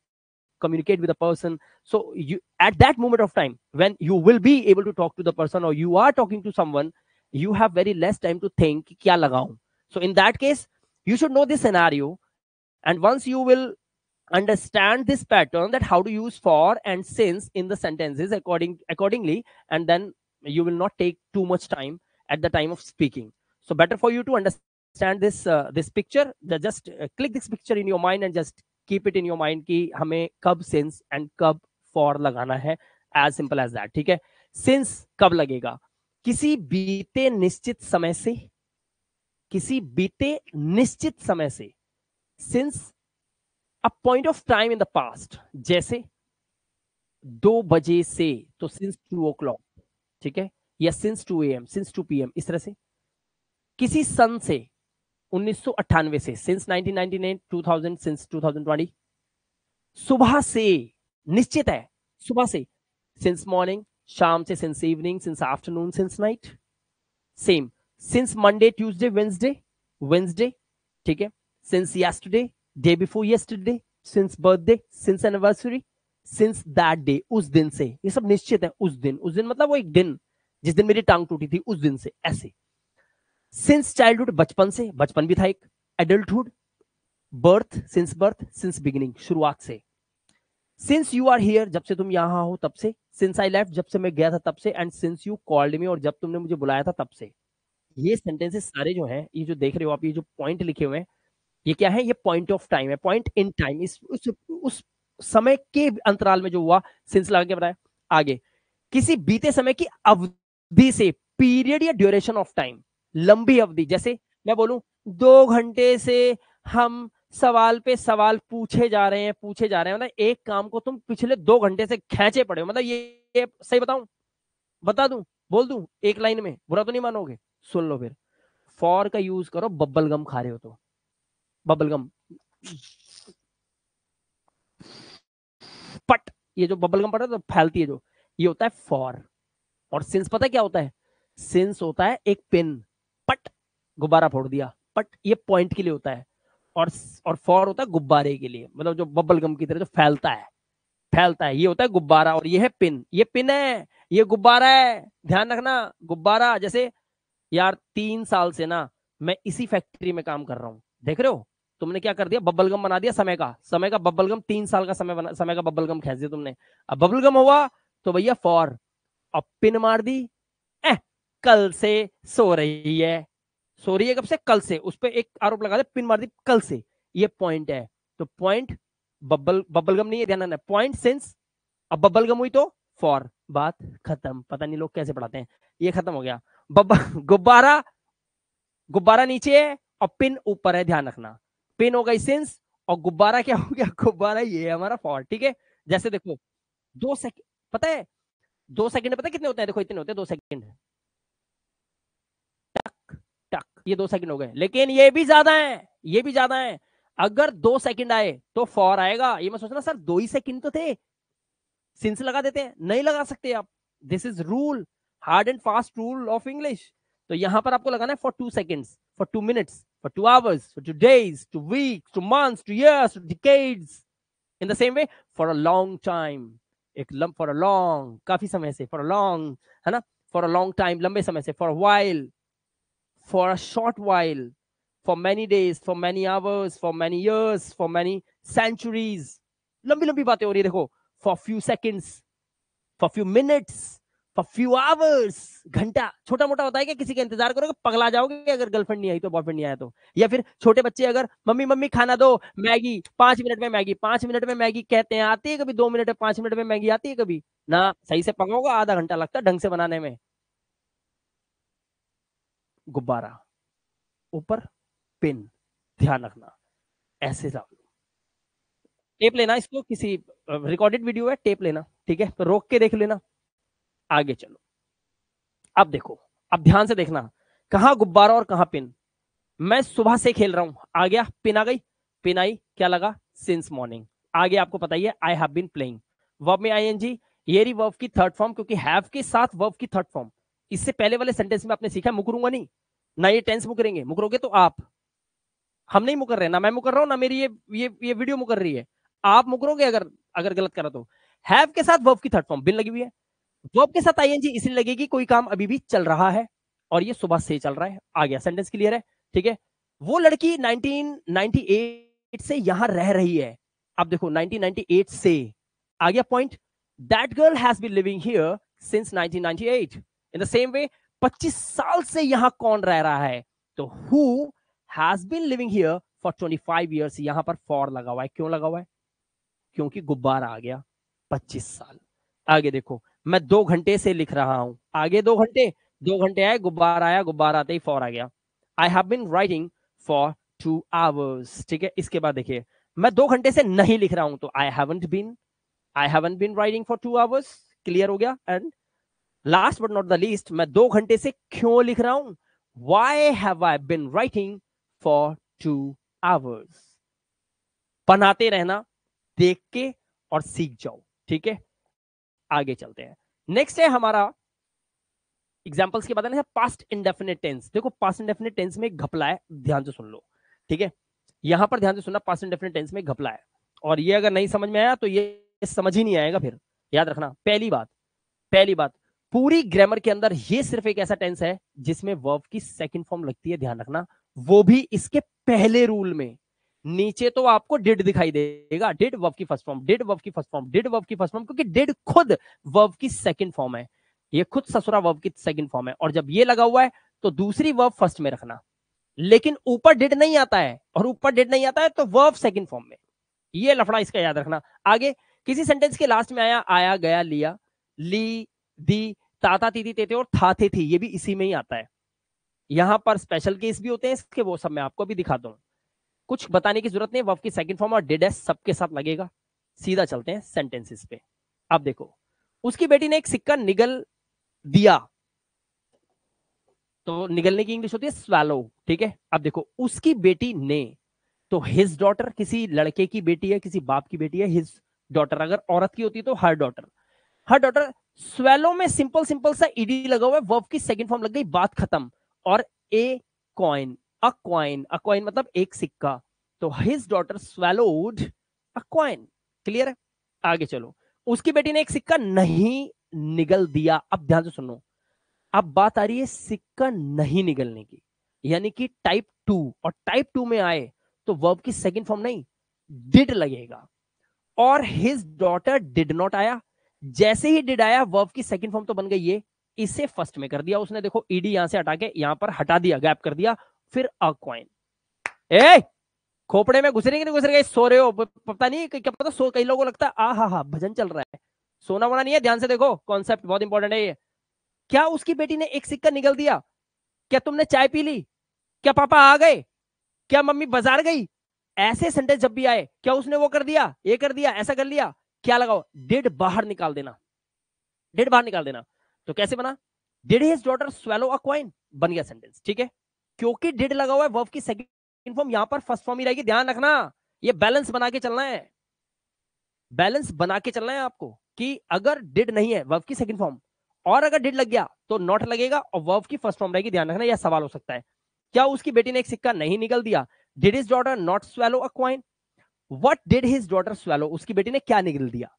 communicate with a person, so you at that moment of time when you will be able to talk to the person or you are talking to someone, you have very less time to think कि क्या लगाऊं. So in that case you should know this scenario, and once you will understand this pattern, that how to use for and since in the sentences accordingly, and then you will not take too much time at the time of speaking. So better for you to understand this picture, just click this picture in your mind and just keep it in your mind कि हमें कब since and कब for लगाना है, as simple as that, ठीक है। since कब लगेगा? किसी बीते निश्चित समय से, किसी बीते निश्चित समय से, since a point of time in the past, जैसे 2 बजे से तो सिंस 2 o'clock, ठीक है, या सिंस 2 AM, सिंस 2 PM, इस तरह से। किसी सन से 1998 से, सिंस 1999, 2000, सिंस 2020। सुबह से, निश्चित है, सुबह से, सिंस मॉर्निंग, शाम से since evening, since afternoon, since night. Same, since Monday, Tuesday, Wednesday, Wednesday, ठीक है, since yesterday, day before yesterday, since birthday, since anniversary, since that day, उस दिन से। ये सब निश्चित है, उस दिन, उस दिन मतलब वो एक दिन जिस दिन मेरी टांग टूटी थी, उस दिन से, ऐसे। सिंस चाइल्डहुड, बचपन से, बचपन भी था एक। एडल्टहुड, बर्थ, सिंस बिगिनिंग, शुरुआत से। सिंस यू आर हियर, जब से तुम यहां हो तब से। सिंस आई लेफ्ट, जब से मैं गया था तब से। And since you called me, और जब तुमने मुझे बुलाया था तब से। ये सेंटेंसेस सारे जो हैं, ये जो देख रहे हो आप, ये जो पॉइंट लिखे हुए हैं, ये क्या है? ये पॉइंट ऑफ टाइम है, पॉइंट इन टाइम, इस उस समय के अंतराल में जो हुआ, सिंस लगा के बताया। आगे, किसी बीते समय की अवधि से, पीरियड या ड्यूरेशन ऑफ टाइम, लंबी अवधि। जैसे मैं बोलूं 2 घंटे से हम सवाल पे सवाल पूछे जा रहे हैं, पूछे जा रहे हैं, मतलब एक काम को तुम पिछले 2 घंटे से खेचे पड़े हो, मतलब ये सही बताऊं, बता दूं, बोल दूं एक लाइन में, बुरा तो नहीं मानोगे? सुन लो फिर। फॉर का यूज करो बब्बल गम खा रहे हो तो, बबल गम, पट, ये जो बबल गम पट है तो फैलती है जो, ये होता है फॉर। और सिंस पता है क्या होता है? सिंस होता है एक पिन, पट, गुब्बारा फोड़ दिया, पट, ये पॉइंट के लिए होता है। और फॉर होता है गुब्बारे के लिए, मतलब जो बबल गम की तरह जो फैलता है, फैलता है, ये होता है गुब्बारा। और ये है पिन, ये पिन है, ये गुब्बारा है, ध्यान रखना, गुब्बारा। जैसे यार 3 साल से ना मैं इसी फैक्ट्री में काम कर रहा हूं, देख रहे हो, तुमने क्या कर दिया? बबल गम बना दिया, समय का बबल गम, 3 साल का समय का बबल गम खेच दिया तुमने। अब बबल गम हुआ तो भैया फॉर, अब पिन मार दी, ए, कल से सो रही है, सो रही है कब से? कल से, उस पर एक आरोप लगा दे, पिन मार दी, कल से, ये पॉइंट है। तो पॉइंट बबल गम नहीं है, ध्यान रखना, पॉइंट सिंस, अब बबल गम हुई तो फॉर, बात खत्म। पता नहीं लोग कैसे पढ़ाते हैं, ये खत्म हो गया। गुब्बारा, गुब्बारा नीचे है और पिन ऊपर है, ध्यान रखना, पिन हो गई सिंस और गुब्बारा क्या हो गया? गुब्बारा, ये है हमारा फॉर, ठीक है। जैसे देखो 2 सेकंड, पता है 2 सेकंड पता है कितने होते हैं? देखो इतने होते हैं 2 सेकंड, टक टक, ये 2 सेकंड हो गए, लेकिन ये भी ज्यादा है, ये भी ज्यादा है। अगर 2 सेकंड आए तो फॉर आएगा। ये मैं सोचना सर 2 ही सेकंड तो थे, सिंस लगा देते हैं, नहीं लगा सकते आप, this is rule, hard and fast rule of English. तो यहां पर आपको लगाना है for 2 seconds, for 2 minutes, for 2 hours, for 2 days, 2 weeks, 2 months, 2 years, 2 decades. In the same way for a long time, एक लंब, फॉर अ लॉन्ग, काफी समय से, फॉर अ लॉन्ग, है ना, फॉर अ लॉन्ग टाइम, लंबे समय से, for while, for a short while, for many days, for many hours, for many years, for many centuries, लंबी लंबी बातें हो रही है देखो, for few seconds, for few minutes, for few hours, घंटा, छोटा मोटा होता है कि किसी का इंतजार करोगे पगला जाओगे अगर गर्लफ्रेंड नहीं आई तो, बॉयफ्रेंड नहीं आया तो। या फिर छोटे बच्चे अगर मम्मी मम्मी खाना दो, मैगी, 5 मिनट में मैगी, 5 मिनट में मैगी कहते हैं, आती है कभी 2 मिनट में, 5 मिनट में मैगी आती है कभी ना, सही से पकाओगे आधा घंटा लगता है ढंग से बनाने में। गुब्बारा, ऊपर पिन, ध्यान रखना, ऐसे टेप लेना, इसको किसी रिकॉर्डेड वीडियो है, टेप लेना, ठीक है, तो रोक के देख लेना। आगे चलो, अब देखो, अब ध्यान से देखना, कहां गुब्बारा और कहां पिन। मैं सुबह से खेल रहा हूं, आ गया पिन, आ गई पिन, आई, क्या लगा, सिंस मॉर्निंग। आगे आपको पता ही है, I have been playing, verb में आईएनजी, ये रही वर्ब की थर्ड फॉर्म, क्योंकि हैव के साथ वर्ब की थर्ड फॉर्म। इससे पहले वाले सेंटेंस में आपने सीखा मुकरूंगा नहीं, ना ये टेंस मुकरेंगे, मुकरोगे तो आप, हम नहीं मुकर रहे, ना मैं मुकर रहा हूं, ना मेरी ये वीडियो मुकर रही है, आप मुकरोगे अगर अगर गलत करा तो। हैव के साथ वर्ब की थर्ड फॉर्म बिन लगी हुई है, वर्ब के साथ आईएनजी इसलिए लगेगी कोई काम अभी भी चल रहा है, और ये सुबह से चल रहा है। आ गया, सेंटेंस क्लियर है, ठीक है। वो लड़की 1998 से यहां रह रही है, अब देखो 1998 से, आ गया point. That girl has been living here since 1998। In the same way, 25 साल से यहां कौन रह रहा है, तो who has been living here for 25 years, यहां पर फॉर लगा हुआ है, क्यों लगा हुआ है, क्योंकि गुब्बारा आ गया, 25 साल। आगे देखो, मैं 2 घंटे से लिख रहा हूं, आगे 2 घंटे, 2 घंटे आए, गुब्बारा आया, गुब्बारा आते ही फॉर आ गया। I have been writing for 2 hours, ठीक है। इसके बाद देखिए, मैं 2 घंटे से नहीं लिख रहा हूं, तो I haven't been writing for 2 hours, clear हो गया। And last but not the least, मैं 2 घंटे से क्यों लिख रहा हूं, why have I been writing for 2 hours. बनाते रहना, देख के और सीख जाओ, ठीक है। आगे चलते हैं, नेक्स्ट है हमारा एग्जांपल्स के बाद है पास्ट इंडेफिनिट टेंस। देखो पास्ट इंडेफिनिट टेंस में एक घपला है, ध्यान से सुन लो, ठीक है। यहां पर ध्यान से सुनना, पास्ट इंडेफिनिट टेंस में एक घपला है, और ये अगर नहीं समझ में आया तो ये समझ ही नहीं आएगा फिर, याद रखना। पहली बात, पूरी ग्रामर के अंदर ये सिर्फ एक ऐसा टेंस है जिसमें वर्ब की सेकंड फॉर्म लगती है, ध्यान रखना, वो भी इसके पहले रूल में। नीचे तो आपको डिड दिखाई देगा, डिड वर्ब की फर्स्ट फॉर्म, डिड वर्ब की फर्स्ट फॉर्म, डिड वर्ब की फर्स्ट फॉर्म, क्योंकि डिड खुद वर्ब की सेकंड फॉर्म है, ये खुद ससुरा वर्ब की सेकंड फॉर्म है, और जब ये लगा हुआ है तो दूसरी वर्ब फर्स्ट में रखना। लेकिन ऊपर डिड नहीं आता है, और ऊपर डिड नहीं आता है तो वर्ब सेकंड फॉर्म में, ये लफड़ा इसका याद रखना। आगे किसी सेंटेंस के लास्ट में आया, आया, गया, लिया, ली, दी, ताता, तीती, तेते और था, थे, थी, ये भी इसी में ही आता है। यहां पर स्पेशल केस भी होते हैं इसके, वो सब मैं आपको भी दिखाता हूं, कुछ बताने की जरूरत नहीं, वर्ब की सेकंड फॉर्म और डिड एस सबके साथ लगेगा। सीधा चलते हैं सेंटेंसेस पे। अब देखो, उसकी बेटी ने एक सिक्का निगल दिया, तो निगलने की इंग्लिश होती है स्वैलो, ठीक है। अब देखो, उसकी बेटी ने, तो हिज डॉटर, किसी लड़के की बेटी है, किसी बाप की बेटी है, हिज डॉटर, अगर औरत की होती तो हर डॉटर, हर डॉटर। स्वेलो में सिंपल सिंपल सा ईडी लगा हुआ है, वर्ब की सेकंड फॉर्म लग गई, बात खत्म। और a coin, a coin, a coin मतलब एक सिक्का, तो his daughter swallowed a coin, clear है। आगे चलो, उसकी बेटी ने एक सिक्का नहीं निगल दिया। अब ध्यान से सुनो, अब बात आ रही है सिक्का नहीं निगलने की, यानी कि टाइप 2, और टाइप 2 में आए तो वर्ब की सेकंड फॉर्म नहीं, डिड लगेगा। और हिज डॉटर डिड नॉट आया, जैसे ही डिड आया वर्ब की सेकंड फॉर्म तो बन गई ये, इसे फर्स्ट में कर दिया उसने, देखो ईडी यहां से हटा के यहां पर हटा दिया, गैप कर दिया, फिर अ कॉइन। ए खोपड़े में घुस रही कि नहीं घुस रही, सो रहे हो, पता नहीं, क्या पता, सो कई लोगों को लगता है आ हा हा भजन चल रहा है, सोना वोना नहीं है, ध्यान से देखो, कॉन्सेप्ट बहुत इंपॉर्टेंट है ये। क्या उसकी बेटी ने एक सिक्का निगल दिया, क्या तुमने चाय पी ली, क्या पापा आ गए, क्या मम्मी बाजार गई, ऐसे सेंटेंस जब भी आए, क्या उसने वो कर दिया, ये कर दिया, ऐसा कर लिया, क्या लगाओ, डिड बाहर निकाल देना, डिड बाहर निकाल देना। तो कैसे बना, did his daughter swallow a coin, बन गया सेंटेंस, ठीक है। क्योंकि डिड लगा हुआ है, वर्ब की सेकंड फॉर्म यहां पर फर्स्ट फॉर्म ही रहेगी, ध्यान रखना, ये बैलेंस बना के चलना है, बैलेंस बना के चलना है आपको, कि अगर डिड नहीं है वर्ब की सेकंड फॉर्म, और अगर डिड लग गया तो नॉट लगेगा और वर्ब की फर्स्ट फॉर्म रहेगी, ध्यान रखना, यह सवाल हो सकता है। क्या उसकी बेटी ने एक सिक्का नहीं निकल दिया, did his daughter not swallow a coin, what did his daughter swallow, उसकी बेटी ने क्या निगल दिया,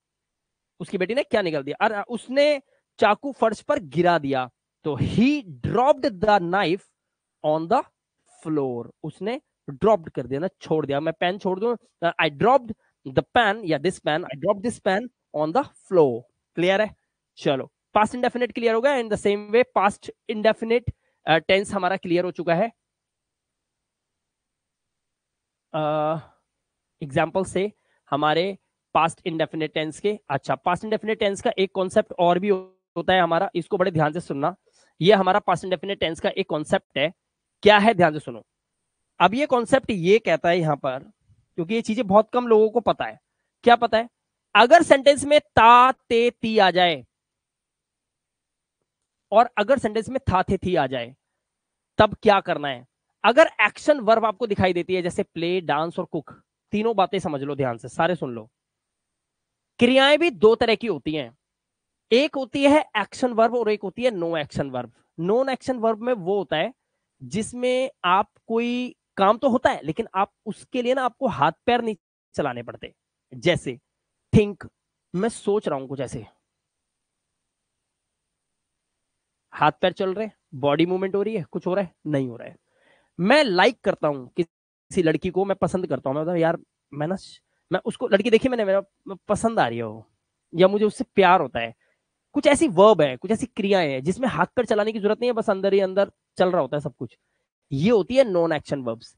उसकी बेटी ने क्या निगल दिया, और उसने चाकू फर्श पर गिरा दिया, तो ही dropped the knife on the floor, उसने ड्रॉप्ड कर दिया ना, छोड़ दिया, मैं पेन छोड़ दूं, आई ड्रॉप्ड द पेन या this pen, I drop this pen on the floor. Clear है? चलो, पास्ट इंडेफिनिट क्लियर हो गया। In the same way past indefinite tense हमारा क्लियर हो चुका है। एग्जाम्पल से हमारे पास्ट इंडेफिनिट टेंस के। अच्छा, पास्ट इंडेफिनिट टेंस का एक कॉन्सेप्ट और भी होता है हमारा, इसको बड़े ध्यान से सुनना। ये हमारा पास्ट इंडेफिनिट टेंस का एक कॉन्सेप्ट है। क्या है? ध्यान से सुनो। अब ये कॉन्सेप्ट ये कहता है यहां पर, क्योंकि ये चीजें बहुत कम लोगों को पता है। क्या पता है? अगर सेंटेंस में ता ते ती आ जाए, और अगर सेंटेंस में था थे थी आ जाए, तब क्या करना है? अगर एक्शन वर्ब आपको दिखाई देती है, जैसे प्ले, डांस और कुक, तीनों बातें समझ लो ध्यान से, सारे सुन लो। क्रियाएं भी दो तरह की होती हैं, एक होती है एक्शन वर्ब और एक होती है no action verb. Non action verb में वो होता है जिसमें आप कोई काम तो होता है, लेकिन आप उसके लिए ना आपको हाथ पैर नहीं चलाने पड़ते। जैसे थिंक, मैं सोच रहा हूं कुछ ऐसे, हाथ पैर चल रहे, बॉडी मूवमेंट हो रही है, कुछ हो रहा है? नहीं हो रहा है। मैं लाइक करता हूं किसी लड़की को, मैं पसंद करता हूं, मैं मतलब यार मैं ना, मैं उसको लड़की देखी मैंने, मेरा पसंद आ रही है वो, या मुझे उससे प्यार होता है। कुछ ऐसी वर्ब है, कुछ ऐसी क्रियाएं हैं जिसमें हाथ पैर चलाने की जरूरत नहीं है, बस अंदर ही अंदर चल रहा होता है सब कुछ। ये होती है नॉन एक्शन वर्ब्स।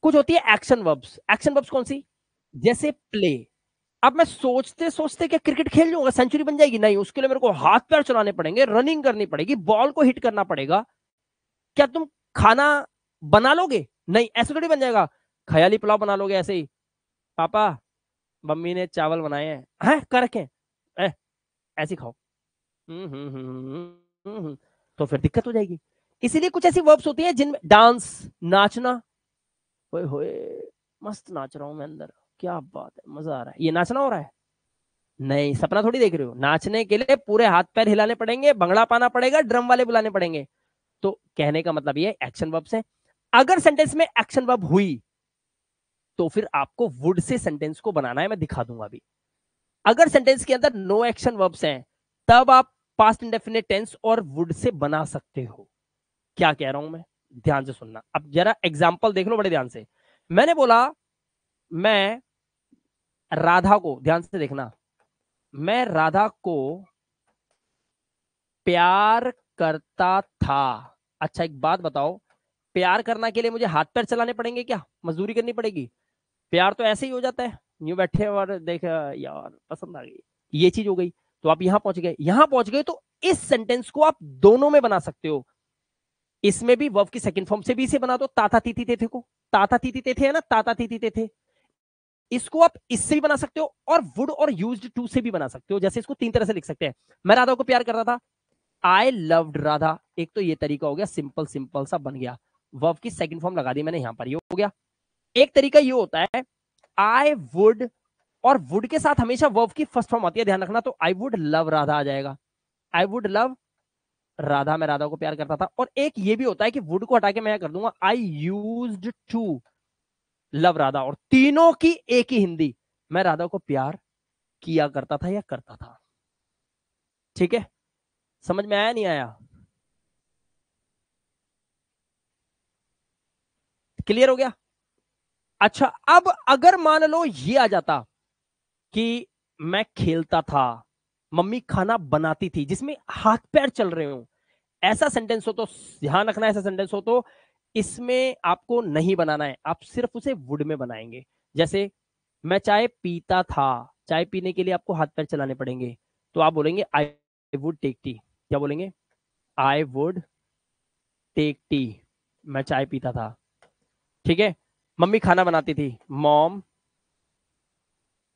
कुछ होती है एक्शन वर्ब्स। एक्शन वर्ब्स कौन सी? जैसे प्ले। अब मैं सोचते सोचते क्या क्रिकेट खेल लूंगा, सेंचुरी बन जाएगी? नहीं, उसके लिए मेरे को हाथ पैर चलाने पड़ेंगे, रनिंग करनी पड़ेगी, बॉल को हिट करना पड़ेगा। क्या तुम खाना बना लोगे? नहीं, ऐसे थोड़ी बन जाएगा। ख्याली पुलाव बना लोगे ऐसे ही, पापा मम्मी ने चावल बनाए हैं कर रखे हैं, ऐसे ही खाओ। हम्म हम्म हम्म हम्म, हम्म। तो फिर दिक्कत हो जाएगी। इसीलिए कुछ ऐसी वर्ब्स होती हैं जिनमें डांस, नाचना, ओए होए मस्त नाच रहा हूं मैं अंदर, क्या बात है, मजा आ रहा है, ये नाचना हो रहा है? नहीं, सपना थोड़ी देख रहे हो। नाचने के लिए पूरे हाथ पैर हिलाने पड़ेंगे, भंगड़ा पाना पड़ेगा, ड्रम वाले बुलाने पड़ेंगे। तो कहने का मतलब ये एक्शन वर्ब्स है। अगर सेंटेंस में एक्शन वर्ब हुई तो फिर आपको वुड से सेंटेंस को बनाना है, मैं दिखा दूंगा अभी। अगर सेंटेंस के अंदर नो एक्शन वर्ब्स हैं, तब आप पास्ट इंडेफिनिट टेंस और वुड से बना सकते हो। क्या कह रहा हूं मैं? ध्यान से सुनना। अब जरा एग्जाम्पल देख लो बड़े ध्यान से। मैंने बोला मैं राधा को, ध्यान से देखना, मैं राधा को प्यार करता था। अच्छा एक बात बताओ, प्यार करना के लिए मुझे हाथ पैर चलाने पड़ेंगे क्या? मजदूरी करनी पड़ेगी? प्यार तो ऐसे ही हो जाता है, यूं बैठे और देख यार पसंद आ गई, ये चीज हो गई। तो आप यहां पहुंच गए, यहां पहुंच गए तो इस सेंटेंस को आप दोनों में बना सकते हो। इसमें भी वर्ब की सेकंड फॉर्म से भी इसे बना दो, ताता तीती तेथे को, ताता तीती तेथे है ना, ताता तीती तेथे, इसको आप इससे भी बना सकते हो और वुड और यूज्ड टू से भी बना सकते हो। जैसे इसको तीन तरह से लिख सकते हैं। मैं राधा को प्यार करता था, आई लव्ड राधा, एक तो ये तरीका हो गया, सिंपल सिंपल सा बन गया, वर्ब की सेकंड फॉर्म लगा दी मैंने यहां पर, ये हो गया। एक तरीका ये होता है आई वुड, और वुड के साथ हमेशा वर्ब की फर्स्ट फॉर्म आती है, ध्यान रखना, तो आई वुड लव राधा आ जाएगा, आई वुड लव राधा, मैं राधा को प्यार करता था। और एक ये भी होता है कि वुड को हटा के मैं कर दूंगा I used to love Radha, और तीनों की एक ही हिंदी, मैं राधा को प्यार किया करता था या करता था। ठीक है? समझ में आया नहीं आया? क्लियर हो गया? अच्छा, अब अगर मान लो ये आ जाता कि मैं खेलता था, मम्मी खाना बनाती थी, जिसमें हाथ पैर चल रहे हो, ऐसा सेंटेंस हो तो ध्यान रखना, ऐसा सेंटेंस हो तो इसमें आपको नहीं बनाना है, आप सिर्फ उसे वुड में बनाएंगे। जैसे मैं चाय पीता था, चाय पीने के लिए आपको हाथ पैर चलाने पड़ेंगे, तो आप बोलेंगे आई वुड टेक टी। क्या बोलेंगे? आई वुड टेक टी, मैं चाय पीता था। ठीक है? मम्मी खाना बनाती थी, मॉम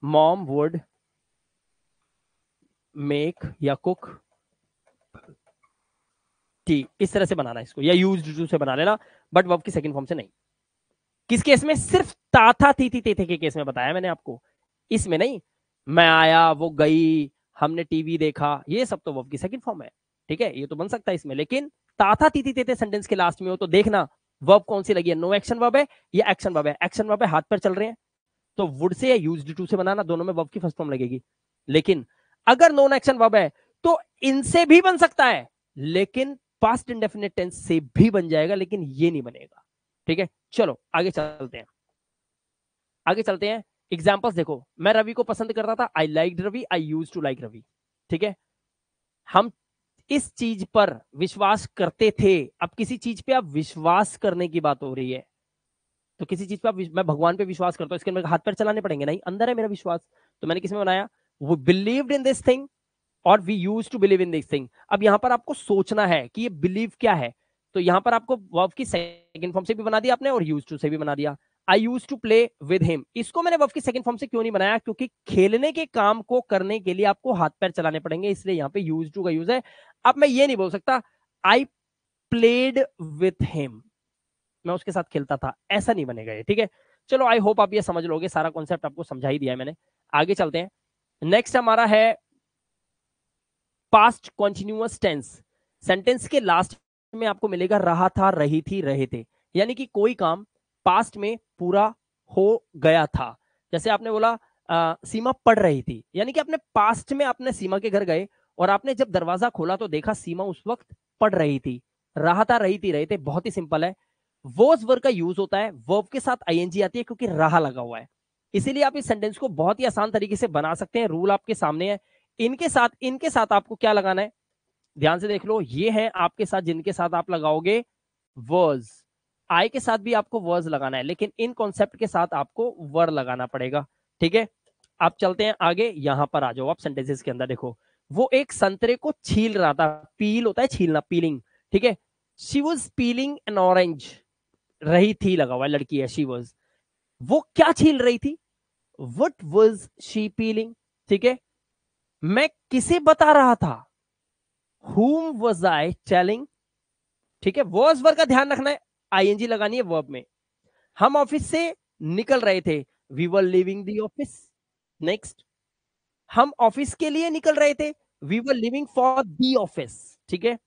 मॉम वुड मेक या कुक टी। इस तरह से बनाना इसको, या यूज्ड टू से बना लेना, बट वर्ब की सेकंड फॉर्म से नहीं। किस केस में? सिर्फ ताथा थी थी तेथे के केस में बताया मैंने आपको, इसमें नहीं। मैं आया, वो गई, हमने टीवी देखा, ये सब तो वर्ब की सेकंड फॉर्म है। ठीक है, ये तो बन सकता है इसमें, लेकिन ताथा थी थी तेथे सेंटेंस के लास्ट में हो तो देखना वर्ब कौन सी लगी है, नो एक्शन वर्ब है या एक्शन वर्ब है। एक्शन वर्ब है, हाथ पैर चल रहे हैं, तो वुड से या यूज्ड टू से बनाना, दोनों में वर्ब की फर्स्ट फॉर्म लगेगी। लेकिन अगर नॉन एक्शन वर्ब है तो इनसे भी बन सकता है, लेकिन पास्ट इंडेफिनिट टेंस से भी बन जाएगा, लेकिन ये नहीं बनेगा। ठीक है, चलो आगे चलते हैं, आगे चलते हैं। एग्जाम्पल्स देखो, मैं रवि को पसंद करता था, I like Ravi, I use to like Ravi. ठीक है, हम इस चीज पर विश्वास करते थे। अब किसी चीज पे आप विश्वास करने की बात हो रही है, तो किसी चीज पे मैं भगवान पे विश्वास करता हूं, इसके मेरे हाथ पैर चलाने पड़ेंगे? नहीं, अंदर है मेरा विश्वास। तो मैंने किसमें बनाया? वो बिलीव्ड इन दिस थिंग और we use to believe in this thing. अब यहां पर आपको सोचना है कि ये बिलीव क्या है। तो यहां पर आपको वर्ब की सेकंड फॉर्म से भी बना दिया आपने और यूज टू से भी बना दिया। I use to play with him, इसको मैंने वर्ब की सेकंड फॉर्म से क्यों नहीं बनाया? क्योंकि खेलने के काम को करने के लिए आपको हाथ पैर चलाने पड़ेंगे, इसलिए यहां पे यूज टू का यूज है। अब मैं ये नहीं बोल सकता आई प्लेड विथ हिम, मैं उसके साथ खेलता था, ऐसा नहीं बनेगा ये। ठीक है, चलो आई होप आप ये समझ लोगे, सारा कॉन्सेप्ट आपको समझा ही दिया है मैंने। आगे चलते हैं, नेक्स्ट हमारा है पास्ट कॉन्टिन्यूअस टेंस। सेंटेंस के लास्ट में आपको मिलेगा रहा था, रही थी, रहे थे, यानी कि कोई काम पास्ट में पूरा हो गया था। जैसे आपने बोला सीमा पढ़ रही थी, यानी कि आपने पास्ट में अपने सीमा के घर गए और आपने जब दरवाजा खोला तो देखा सीमा उस वक्त पढ़ रही थी। रहा था, रही थी, रहे थे, बहुत ही सिंपल है। वॉज वर्ब का यूज होता है, वर्ब के साथ आईएनजी आती है क्योंकि रहा लगा हुआ है। इसीलिए आप इस सेंटेंस को बहुत ही आसान तरीके से बना सकते हैं। रूल आपके सामने है। इनके साथ आपको क्या लगाना है, ध्यान से देख लो। ये है आपके साथ जिनके साथ आप लगाओगे वर्ज। आई के साथ भी आपको वर्ज लगाना है, लेकिन इन कॉन्सेप्ट के साथ आपको वर लगाना पड़ेगा। ठीक है, आप चलते हैं आगे। यहां पर आ जाओ आप सेंटेंसेस के अंदर। देखो, वो एक संतरे को छील रहा था, पील होता है छीलना, पीलिंग। ठीक है, she was piling N orange, रही थी लगा हुआ है, लड़की है, शी वॉज। वो क्या छील रही थी? What was she piling? ठीक है, मैं किसे बता रहा था? whom was I telling? ठीक है, वॉज वर्ब का ध्यान रखना है, आईएनजी लगानी है वर्ब में। हम ऑफिस से निकल रहे थे, we were leaving the office. Next, हम ऑफिस के लिए निकल रहे थे, we were leaving for the office. ठीक है,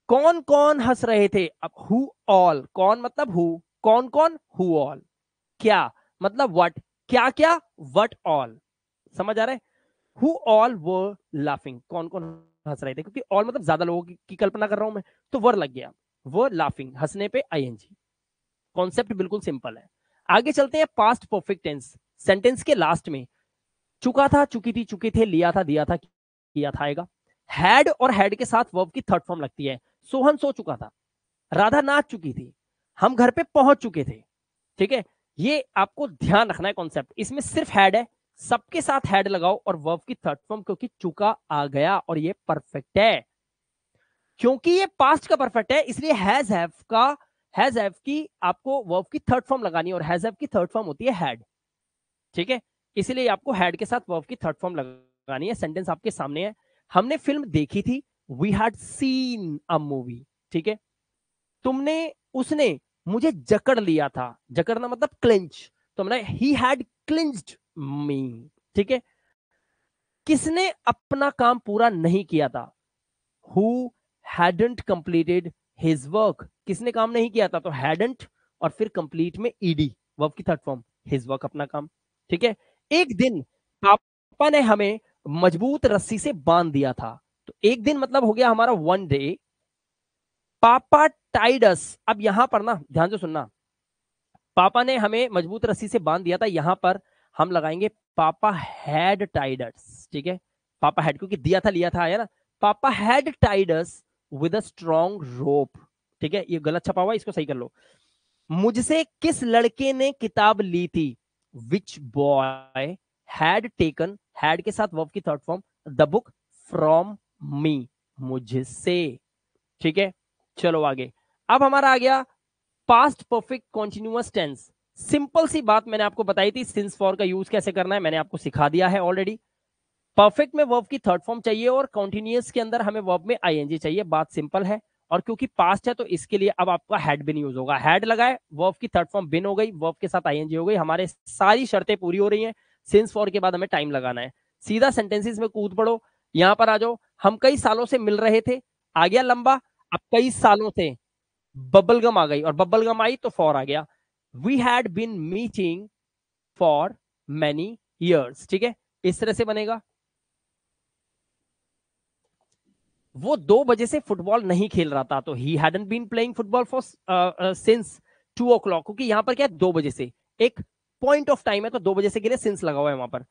कौन कौन हंस रहे थे? अब हु ऑल, कौन मतलब हु, कौन कौन, हु ऑल। क्या मतलब व्हाट, क्या क्या, व्हाट ऑल। समझ आ रहा है? हु ऑल वर लाफिंग, कौन कौन हंस रहे थे, क्योंकि ऑल मतलब ज्यादा लोगों की कल्पना कर रहा हूं मैं, तो वर लग गया। वो लाफिंग, हंसने पे आईएनजी। कॉन्सेप्ट बिल्कुल सिंपल है। आगे चलते हैं पास्ट परफेक्ट टेंस। सेंटेंस के लास्ट में चुका था, चुकी थी, चुके थे, लिया था, दिया था, किया था आएगा। हैड और हैड के साथ वर्ब की थर्ड फॉर्म लगती है। सोहन सो चुका था, राधा नाच चुकी थी, हम घर पे पहुंच चुके थे। ठीक है, ये आपको ध्यान रखना है कॉन्सेप्ट। इसमें सिर्फ हैड है, सबके साथ हैड लगाओ और वर्ब की थर्ड फॉर्म, क्योंकि चुका आ गया और ये परफेक्ट है। क्योंकि ये पास्ट का परफेक्ट है, इसलिए हैज हैव की आपको वर्ब की थर्ड फॉर्म लगानी है, और हैज हैव की थर्ड फॉर्म होती है हैड। ठीक है, इसलिए आपको हैड के साथ वर्ब की थर्ड फॉर्म लगानी है। सेंटेंस आपके सामने है, हमने फिल्म देखी थी, we had seen a movie. ठीक है, तुमने, उसने मुझे जकड़ लिया था, जकड़ना मतलब क्लिंच, तो हमने ही हैड क्लिंच्ड मी। ठीक है, किसने अपना काम पूरा नहीं किया था? Who hadn't completed his work, किसने काम नहीं किया था, तो हैडंट और फिर कंप्लीट में ईडी, वर्ब की थर्ड फॉर्म, हिज वर्क, अपना काम। ठीक है, एक दिन पापा ने हमें मजबूत रस्सी से बांध दिया था, तो एक दिन मतलब हो गया हमारा वन डे। पापा टाइड अस, अब यहां पर ना ध्यान से सुनना, पापा ने हमें मजबूत रस्सी से बांध दिया था, यहां पर हम लगाएंगे पापा हैड टाइड अस। ठीक है, पापा हैड, क्योंकि दिया था लिया था है ना, पापा had tied us with a strong rope. ठीक है, ये गलत छपा हुआ, इसको सही कर लो। मुझसे किस लड़के ने किताब ली थी? Which boy had taken, had के साथ वर्ब की third form, the book from me, मुझसे। ठीक है, चलो आगे। अब हमारा आ गया past perfect continuous tense. Simple सी बात मैंने आपको बताई थी, सिंस फॉर का यूज कैसे करना है मैंने आपको सिखा दिया है ऑलरेडी। परफेक्ट में वर्ब की थर्ड फॉर्म चाहिए और कॉन्टिन्यूअस के अंदर हमें वर्ब में आईएनजी चाहिए, बात सिंपल है। और क्योंकि पास्ट है तो इसके लिए अब आपका हैड बिन यूज होगा, हैड लगाए, वर्ब की थर्ड फॉर्म बिन हो गई, वर्ब के साथ आईएनजी हो गई, हमारे सारी शर्तें पूरी हो रही हैं। सिंस फॉर के बाद हमें टाइम लगाना है, सीधा सेंटेंसेस में कूद पड़ो। यहां पर आ जाओ, हम कई सालों से मिल रहे थे, आ गया लंबा। अब कई सालों से बबल गम आ गई, और बबल गम आई तो फॉर आ गया। We had been meeting for many years. ठीक है, इस तरह से बनेगा। वो 2 बजे से फुटबॉल नहीं खेल रहा था, तो he hadn't been playing football for since 2 o'clock, क्योंकि यहाँ पर क्या है 2 बजे से एक पॉइंट ऑफ टाइम है, तो 2 बजे से के लिए सिंस लगा हुआ है वहां पर।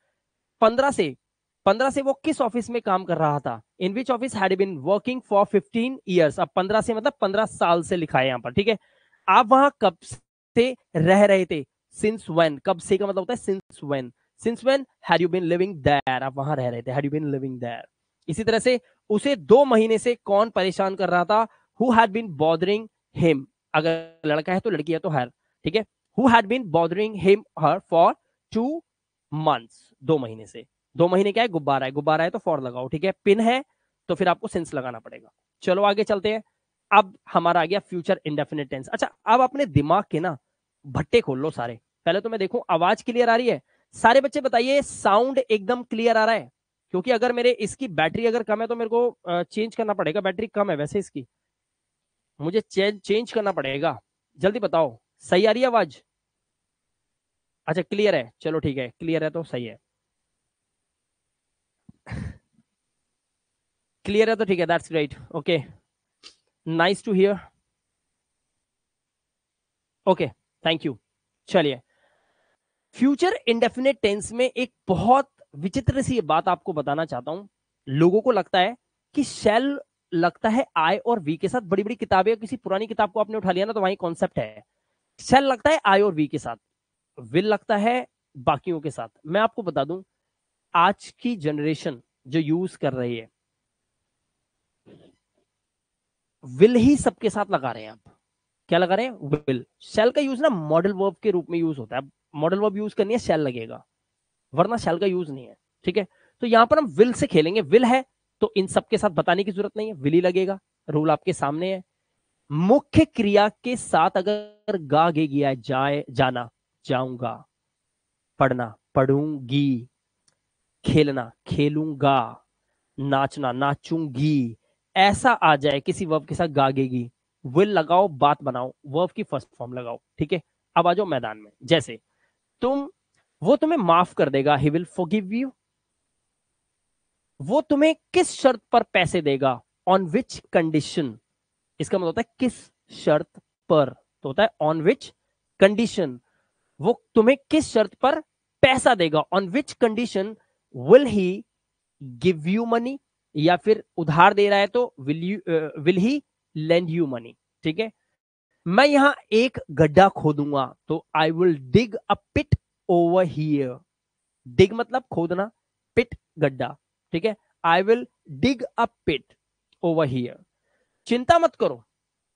15 से वो किस ऑफिस में काम कर रहा था, in which office had been working for 15 years। अब 15 से मतलब 15 साल से लिखा है यहाँ पर, ठीक है। आप वहां कब से रह रहे थे, सिंस व्हेन, कब से का मतलब होता है since when had you been living there, आप वहां रह रहे थे, had you been living there. इसी तरह से उसे 2 महीने से कौन परेशान कर रहा था, who had been bothering him, अगर लड़का है तो लड़की है तो हर, ठीक है। Who had been bothering him her for 2 months, 2 महीने से। 2 महीने क्या है, गुब्बारा है, गुब्बारा है तो फॉर लगाओ, ठीक है। पिन है तो फिर आपको सिंस लगाना पड़ेगा। चलो आगे चलते हैं। अब हमारा आ गया फ्यूचर इंडेफिनिट टेंस। अच्छा, अब अपने दिमाग के ना भट्टे खोल लो सारे। पहले तो मैं देखूं आवाज क्लियर आ रही है। सारे बच्चे बताइए साउंड एकदम क्लियर आ रहा है, क्योंकि अगर मेरे इसकी बैटरी अगर कम है तो मेरे को चेंज करना पड़ेगा। बैटरी कम है वैसे इसकी, मुझे चेंज करना पड़ेगा। जल्दी बताओ, सही आ रही है आवाज? अच्छा क्लियर है, चलो ठीक है, क्लियर है तो सही है। क्लियर है तो ठीक है, that's great, okay, nice to hear, okay, thank you. चलिए, फ्यूचर इंडेफिनिट टेंस में एक बहुत विचित्र सी बात आपको बताना चाहता हूं। लोगों को लगता है कि शेल लगता है आई और वी के साथ। बड़ी बड़ी किताबें, किसी पुरानी किताब को आपने उठा लिया ना तो वहीं कॉन्सेप्ट है। शेल लगता है आई और वी के साथ, विल लगता है बाकियों के साथ। मैं आपको बता दूं, आज की जनरेशन जो यूज कर रही है, विल ही सबके साथ लगा रहे हैं। आप क्या लगा रहे हैं, विल। शेल का यूज ना मॉडल वर्ब के रूप में यूज होता है। मॉडल वर्ब यूज करनी है शेल लगेगा, वरना शेल का यूज नहीं है, ठीक है। तो यहां पर हम विल से खेलेंगे। विल है तो इन सबके साथ बताने की जरूरत नहीं है, विल ही लगेगा। रूल आपके सामने है। मुख्य क्रिया के साथ अगर गा गे गया, जाए जाना जाऊंगा, पढ़ना पढ़ूंगी, खेलना खेलूंगा, नाचना नाचूंगी, ऐसा आ जाए किसी वर्ब के साथ गागेगी, विल लगाओ, बात बनाओ, वर्ब की फर्स्ट फॉर्म लगाओ, ठीक है। अब आ जाओ मैदान में। जैसे तुम, वो तुम्हें माफ कर देगा, ही विल फॉरगिव यू। वो तुम्हें किस शर्त पर पैसे देगा, ऑन विच कंडीशन। इसका मतलब होता है किस शर्त पर, तो होता है ऑन विच कंडीशन। वो तुम्हें किस शर्त पर पैसा देगा, on which condition will he give you money, या फिर उधार दे रहा है तो will he lend you money, ठीक है। मैं यहां एक गड्ढा खोदूंगा तो I will dig a pit over here. Dig मतलब खोदना, पिट गड्ढा, ठीक है। I will dig a pit over here. चिंता मत करो,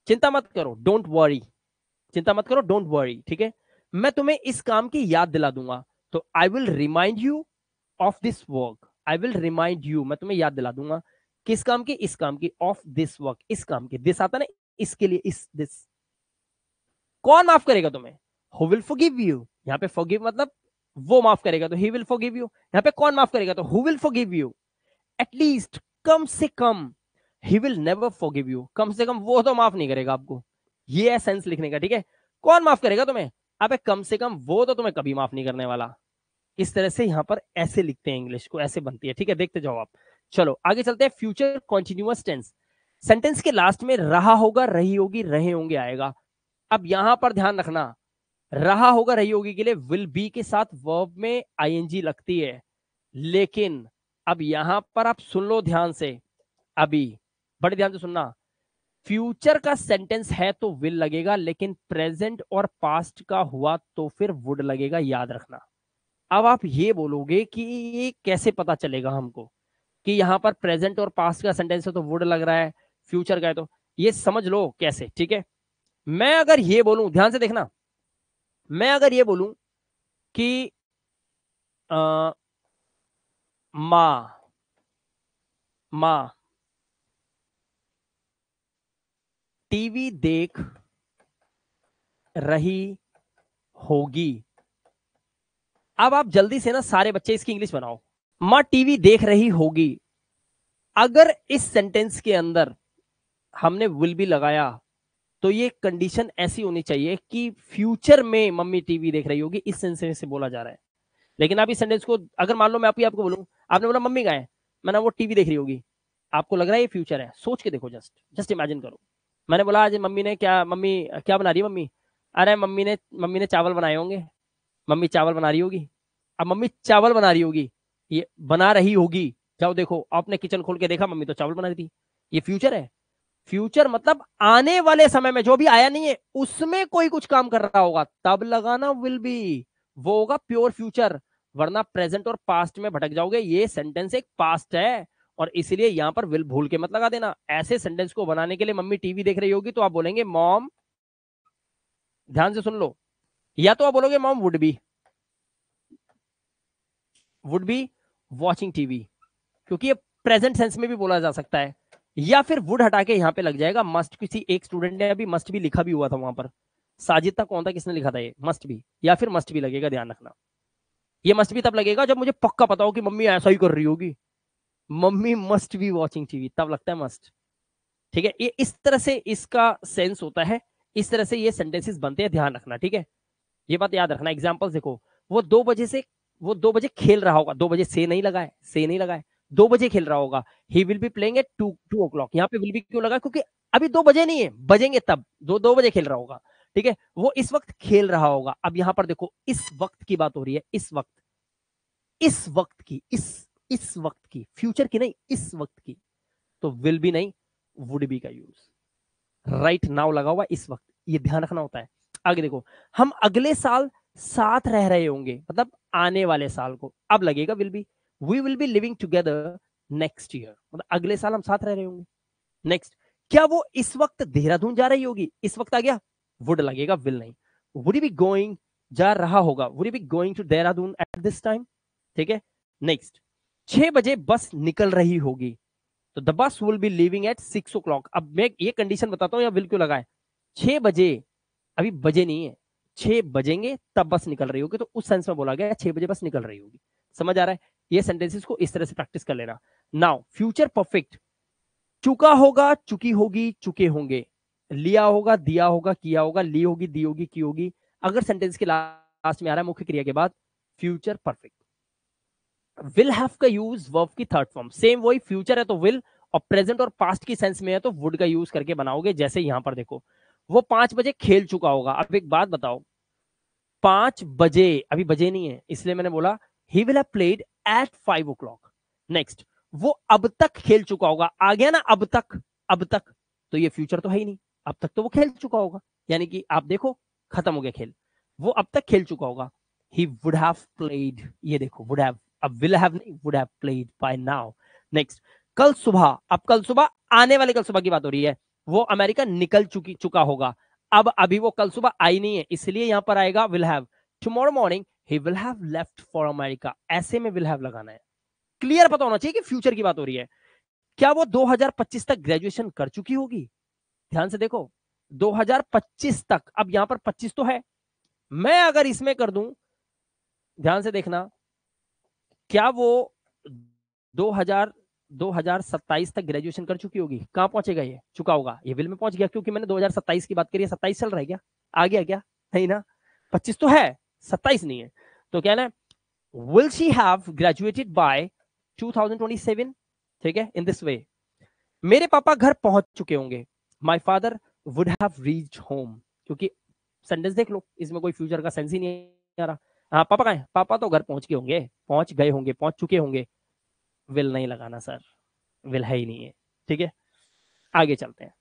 चिंता मत करो, डोंट वरी, चिंता मत करो, डोंट वरी, ठीक है। मैं तुम्हें इस काम की याद दिला दूंगा तो I will remind you of this work. I will remind you, मैं तुम्हें याद दिला दूंगा किस काम की, इस काम की, ऑफ दिस वर्क, इस काम की। दिस आता ना, इसके लिए, इस दिस। कौन माफ करेगा तुम्हें, हु विल फॉरगिव यू। यहाँ पे फॉरगिव मतलब वो माफ करेगा तो ही विल फॉरगिव यू। यहाँ पे कौन माफ करेगा तो who will forgive you. At least, कम से कम, he will never forgive you, कम से कम वो तो माफ नहीं करेगा आपको। ये है सेंस लिखने का, ठीक है। कौन माफ करेगा तुम्हें, अबे कम से कम वो तो तुम्हें कभी माफ नहीं करने वाला। इस तरह से यहां पर ऐसे लिखते हैं, इंग्लिश को ऐसे बनती है, ठीक है। देखते जाओ आप। चलो आगे चलते हैं। फ्यूचर कॉन्टिन्यूअस टेंस, सेंटेंस के लास्ट में रहा होगा, रही होगी, रहे होंगे आएगा। अब यहां पर ध्यान रखना, रहा होगा रही होगी के लिए विल बी के साथ वर्ब में आईएनजी लगती है, लेकिन अब यहां पर आप सुन लो ध्यान से, अभी बड़े ध्यान से सुनना। फ्यूचर का सेंटेंस है तो विल लगेगा, लेकिन प्रेजेंट और पास्ट का हुआ तो फिर वुड लगेगा, याद रखना। अब आप ये बोलोगे कि ये कैसे पता चलेगा हमको कि यहां पर प्रेजेंट और पास्ट का सेंटेंस है तो वुड लग रहा है, फ्यूचर का है तो, ये समझ लो कैसे, ठीक है। मैं अगर ये बोलूं, ध्यान से देखना, मैं अगर ये बोलूं कि आ, माँ, माँ टीवी देख रही होगी। अब आप जल्दी से ना सारे बच्चे इसकी इंग्लिश बनाओ। माँ टीवी देख रही होगी, अगर इस सेंटेंस के अंदर हमने विल भी लगाया तो ये कंडीशन ऐसी होनी चाहिए कि फ्यूचर में मम्मी टीवी देख रही होगी, इस सेंस से बोला जा रहा है। लेकिन आप इस सेंटेंस को, अगर मान लो मैं आपको बोलूं, आपने बोला मम्मी कहाँ है, मैंने वो टीवी देख रही होगी, आपको लग रहा है ये फ्यूचर है? सोच के देखो, जस्ट जस्ट इमेजिन करो। मैंने बोला आज मम्मी क्या बना रही है मम्मी? अरे मम्मी ने चावल बनाए होंगे, मम्मी चावल बना रही होगी। अब मम्मी चावल बना रही होगी, ये बना रही होगी, जाओ देखो, आपने किचन खोल के देखा, मम्मी तो चावल बना रही थी। ये फ्यूचर है? फ्यूचर मतलब आने वाले समय में, जो भी आया नहीं है उसमें कोई कुछ काम कर रहा होगा तब लगाना विल बी, वो होगा प्योर फ्यूचर। वरना प्रेजेंट और पास्ट में भटक जाओगे। ये सेंटेंस एक पास्ट है और इसलिए यहां पर विल भूल के मत लगा देना। ऐसे सेंटेंस को बनाने के लिए मम्मी टीवी देख रही होगी तो आप बोलेंगे मॉम, ध्यान से सुन लो, या तो आप बोलोगे mom would be watching TV, क्योंकि ये प्रेजेंट सेंस में भी बोला जा सकता है। या फिर वुड हटा के यहां पे लग जाएगा मस्ट। किसी एक स्टूडेंट ने अभी मस्ट भी लिखा भी हुआ था वहां पर। साजिद था, कौन था, किसने लिखा था ये मस्ट भी, या फिर मस्ट भी लगेगा, ध्यान रखना। ये मस्ट भी तब लगेगा जब मुझे पक्का पता हो कि मम्मी ऐसा ही कर रही होगी, mummy must be watching TV, तब लगता है मस्ट। ठीक है, ये इस तरह से इसका सेंस होता है, इस तरह से ये सेंटेंसेस बनते हैं, ध्यान रखना। ठीक है, ये बात याद रखना। एग्जाम्पल्स देखो, वो 2 बजे खेल रहा होगा, 2 बजे से नहीं लगा है, 2 बजे खेल रहा होगा। He will be playing at 2 o'clock। यहाँ पे विल बी क्यों लगा? क्योंकि अभी 2 बजे नहीं है, बजेंगे तब। 2 बजे खेल रहा होगा। ठीक है, वो इस वक्त खेल रहा होगा। अब यहाँ पर देखो, इस वक्त की बात हो रही है, इस वक्त, इस वक्त की, इस वक्त की, फ्यूचर की नहीं, इस वक्त की। तो विल बी नहीं, वुड बी का यूज राइट नाउ लगा हुआ इस वक्त, ये ध्यान रखना होता है। आगे देखो, हम अगले साल साथ रह रहे होंगे, मतलब आने वाले साल को, अब लगेगा will be. We will be living together next year, मतलब अगले साल हम साथ रह रहे होंगे। नेक्स्ट, क्या वो इस वक्त देहरादून जा रही होगी? इस वक्त आ गया, वुड लगेगा, विल नहीं। वुड बी गोइंग, जा रहा होगा, would be going to Dehradun at this time. ठीक है, नेक्स्ट, 6 बजे बस निकल रही होगी, तो the bus will be living at 6 o'clock। अब मैं ये कंडीशन बताता हूं या विल क्यों लगा है। 6 बजे, अभी बजे नहीं है, 6 बजेंगे तब बस निकल रही होगी, तो उस सेंस में बोला गया 6 बजे बस निकल रही होगी। समझ आ रहा है? ये सेंटेंसेस को इस तरह से प्रैक्टिस कर लेना। नाउ फ्यूचर परफेक्ट, चुका होगा, चुकी होगी, चुके होंगे, लिया होगा, दिया होगा, किया होगा, ली होगी, दी होगी, की होगी। अगर सेंटेंस के लास्ट में आ रहा है मुख्य क्रिया के बाद फ्यूचर परफेक्ट। विल हैव का यूज वर्ब की थर्ड फॉर्म, सेम वही, फ्यूचर है तो विल, और प्रेजेंट और पास्ट की सेंस में है तो वुड का यूज करके बनाओगे। जैसे यहां पर देखो, वो 5 बजे खेल चुका होगा। अब एक बात बताओ, 5 बजे, अभी बजे नहीं है, इसलिए मैंने बोला he will have played at 5 o'clock। Next, वो अब तक खेल चुका होगा, आ गया ना अब तक, अब तक, तो ये फ्यूचर तो है ही नहीं, अब तक तो वो खेल चुका होगा, यानी कि आप देखो खत्म हो गया खेल, वो अब तक खेल चुका होगा। ही वुड हैव प्लेड, ये देखो वुड हैव, अब विल हैव नहीं, would have played by now. Next, कल सुबह, अब कल सुबह, आने वाले कल सुबह की बात हो रही है, वो अमेरिका निकल चुका होगा। अब अभी वो कल सुबह आई नहीं है, इसलिए यहां पर आएगा will have. Tomorrow morning he will have left for America, ऐसे में विल हैव लगाना है। क्लियर पता होना चाहिए कि फ्यूचर की बात हो रही है। क्या वो 2025 तक ग्रेजुएशन कर चुकी होगी? ध्यान से देखो, 2025 तक, अब यहां पर 25 तो है, मैं अगर इसमें कर दूं, ध्यान से देखना, क्या वो 2000 2027 तक ग्रेजुएशन कर चुकी होगी? कहां पहुंचेगा ये? चुका होगा, ये विल में पहुंच गया, क्योंकि मैंने 2027 की बात करी है। 27 चल रहा है क्या? आ गया क्या? नहीं ना, 25 तो है, 27 नहीं है। तो क्या है, will she have graduated by 2027? ठीक है, इन दिस वे, मेरे पापा घर पहुंच चुके होंगे, my father would have reached home, क्योंकि सेंटेंस देख लो, इसमें कोई फ्यूचर का सेंस ही नहीं आ रहा। हाँ, पापा कहाँ है? पापा तो घर पहुंच गए होंगे, पहुंच गए होंगे, पहुंच चुके होंगे, विल नहीं लगाना सर, विल है ही नहीं है। ठीक है, आगे चलते हैं।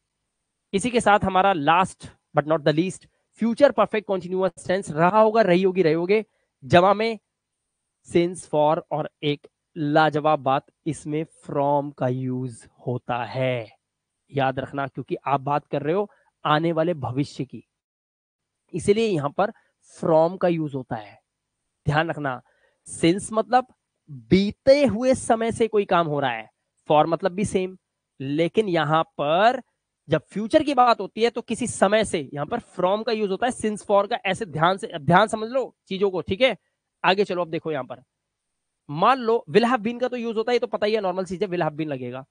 इसी के साथ हमारा last but not the least, future perfect continuous tense, रहा होगा, रही होगी, रहे होगे, जमा में सिंस, फॉर, और एक लाजवाब बात, इसमें फ्रॉम का यूज होता है। याद रखना, क्योंकि आप बात कर रहे हो आने वाले भविष्य की, इसलिए यहां पर फ्रॉम का यूज होता है। ध्यान रखना, सिंस मतलब बीते हुए समय से कोई काम हो रहा है, फॉर मतलब भी सेम, लेकिन यहां पर जब फ्यूचर की बात होती है तो किसी समय से, यहां पर फ्रॉम का यूज होता है, सिंस, फॉर का। ऐसे ध्यान समझ लो चीजों को। ठीक है, आगे चलो। अब देखो, यहां पर मान लो विल हैव बीन का तो यूज होता है, तो पता ही है, नॉर्मल चीज है, विल हैव बीन लगेगा।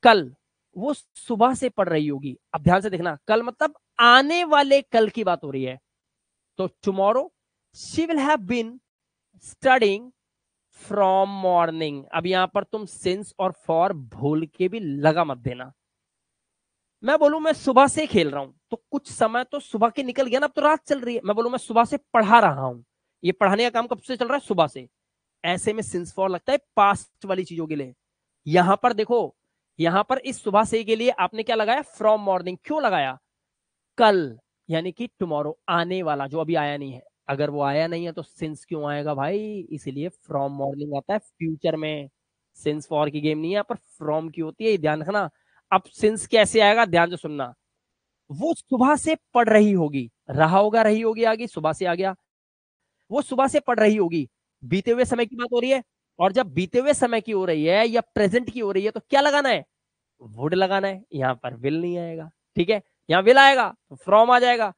कल वो सुबह से पढ़ रही होगी, अब ध्यान से देखना, कल मतलब आने वाले कल की बात हो रही है, तो tomorrow she will have been studying from morning. अब यहां पर तुम सिंस और फॉर भूल के भी लगा मत देना। मैं बोलूं मैं सुबह से खेल रहा हूं तो कुछ समय तो सुबह के निकल गया ना, अब तो रात चल रही है। मैं बोलूं मैं सुबह से पढ़ा रहा हूं, ये पढ़ाने का काम कब से चल रहा है? सुबह से। ऐसे में सिंस फॉर लगता है पास्ट वाली चीजों के लिए। यहां पर देखो, यहां पर इस सुबह से के लिए आपने क्या लगाया? From morning. क्यों लगाया? कल, यानी कि टुमारो, आने वाला, जो अभी आया नहीं है। अगर वो आया नहीं है तो सिंस क्यों आएगा भाई? इसीलिए फ्रॉम मॉर्निंग आता है फ्यूचर में। सिंस फॉर की गेम नहीं है यहाँ पर, फ्रॉम की होती है, ये ध्यान रखना। अब सिंस कैसे आएगा, ध्यान से सुनना। वो सुबह से पढ़ रही होगी, रहा होगा, रही होगी, आ गई, सुबह से आ गया। वो सुबह से पढ़ रही होगी, बीते हुए समय की बात हो रही है। और जब बीते हुए समय की हो रही है या प्रेजेंट की हो रही है तो क्या लगाना है? वुड लगाना है। यहां पर विल नहीं आएगा, ठीक है? यहां विल आएगा तो फ्रॉम आ जाएगा,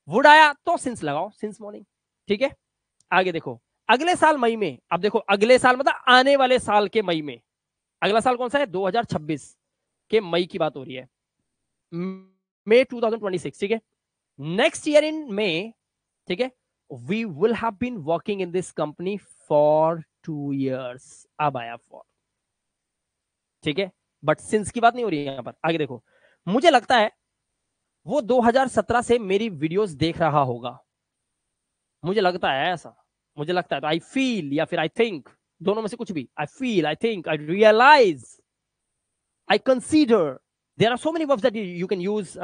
वुड आया तो सिंस लगाओ, सिंस मॉर्निंग। ठीक है, आगे देखो। अगले साल मई में, अब देखो अगले साल मतलब आने वाले साल के मई में। अगला साल कौन सा है? 2026 के मई की बात हो रही है, मई 2026, ठीक है? नेक्स्ट ईयर इन मई, ठीक है, we will have been working in this company for 2 years। अब आया फॉर, ठीक है? बट सिंस की बात नहीं हो रही है यहां पर। आगे देखो, मुझे लगता है वो 2017 से मेरी वीडियोस देख रहा होगा, मुझे लगता है ऐसा। मुझे लगता है तो आई फील या फिर आई थिंक, दोनों में से कुछ भी। I feel, I think, I realize, I consider. There are so many verbs that you can use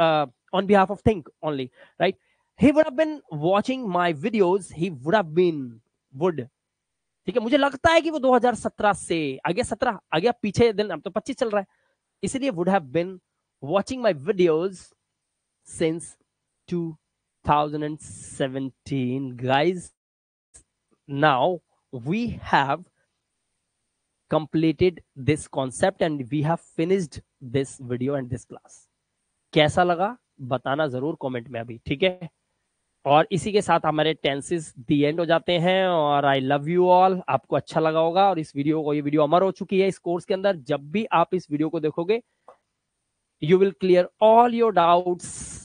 on behalf of think only, right? He would have been watching my videos. He would have been, would, ठीक है? मुझे लगता है कि वो 2017 से आ गया, 17 आ गया, पीछे दिन अब तो 25 चल रहा है, इसलिए would have been watching my videos since 2017, guys. Now we have completed this concept and we have finished this video and this class. कैसा लगा बताना जरूर कमेंट में अभी, ठीक है? और इसी के साथ हमारे टेंसेस दी एंड हो जाते हैं। और आई लव यू ऑल। आपको अच्छा लगा होगा और इस वीडियो को, ये वीडियो अमर हो चुकी है इस कोर्स के अंदर। जब भी आप इस वीडियो को देखोगे, you will clear all your doubts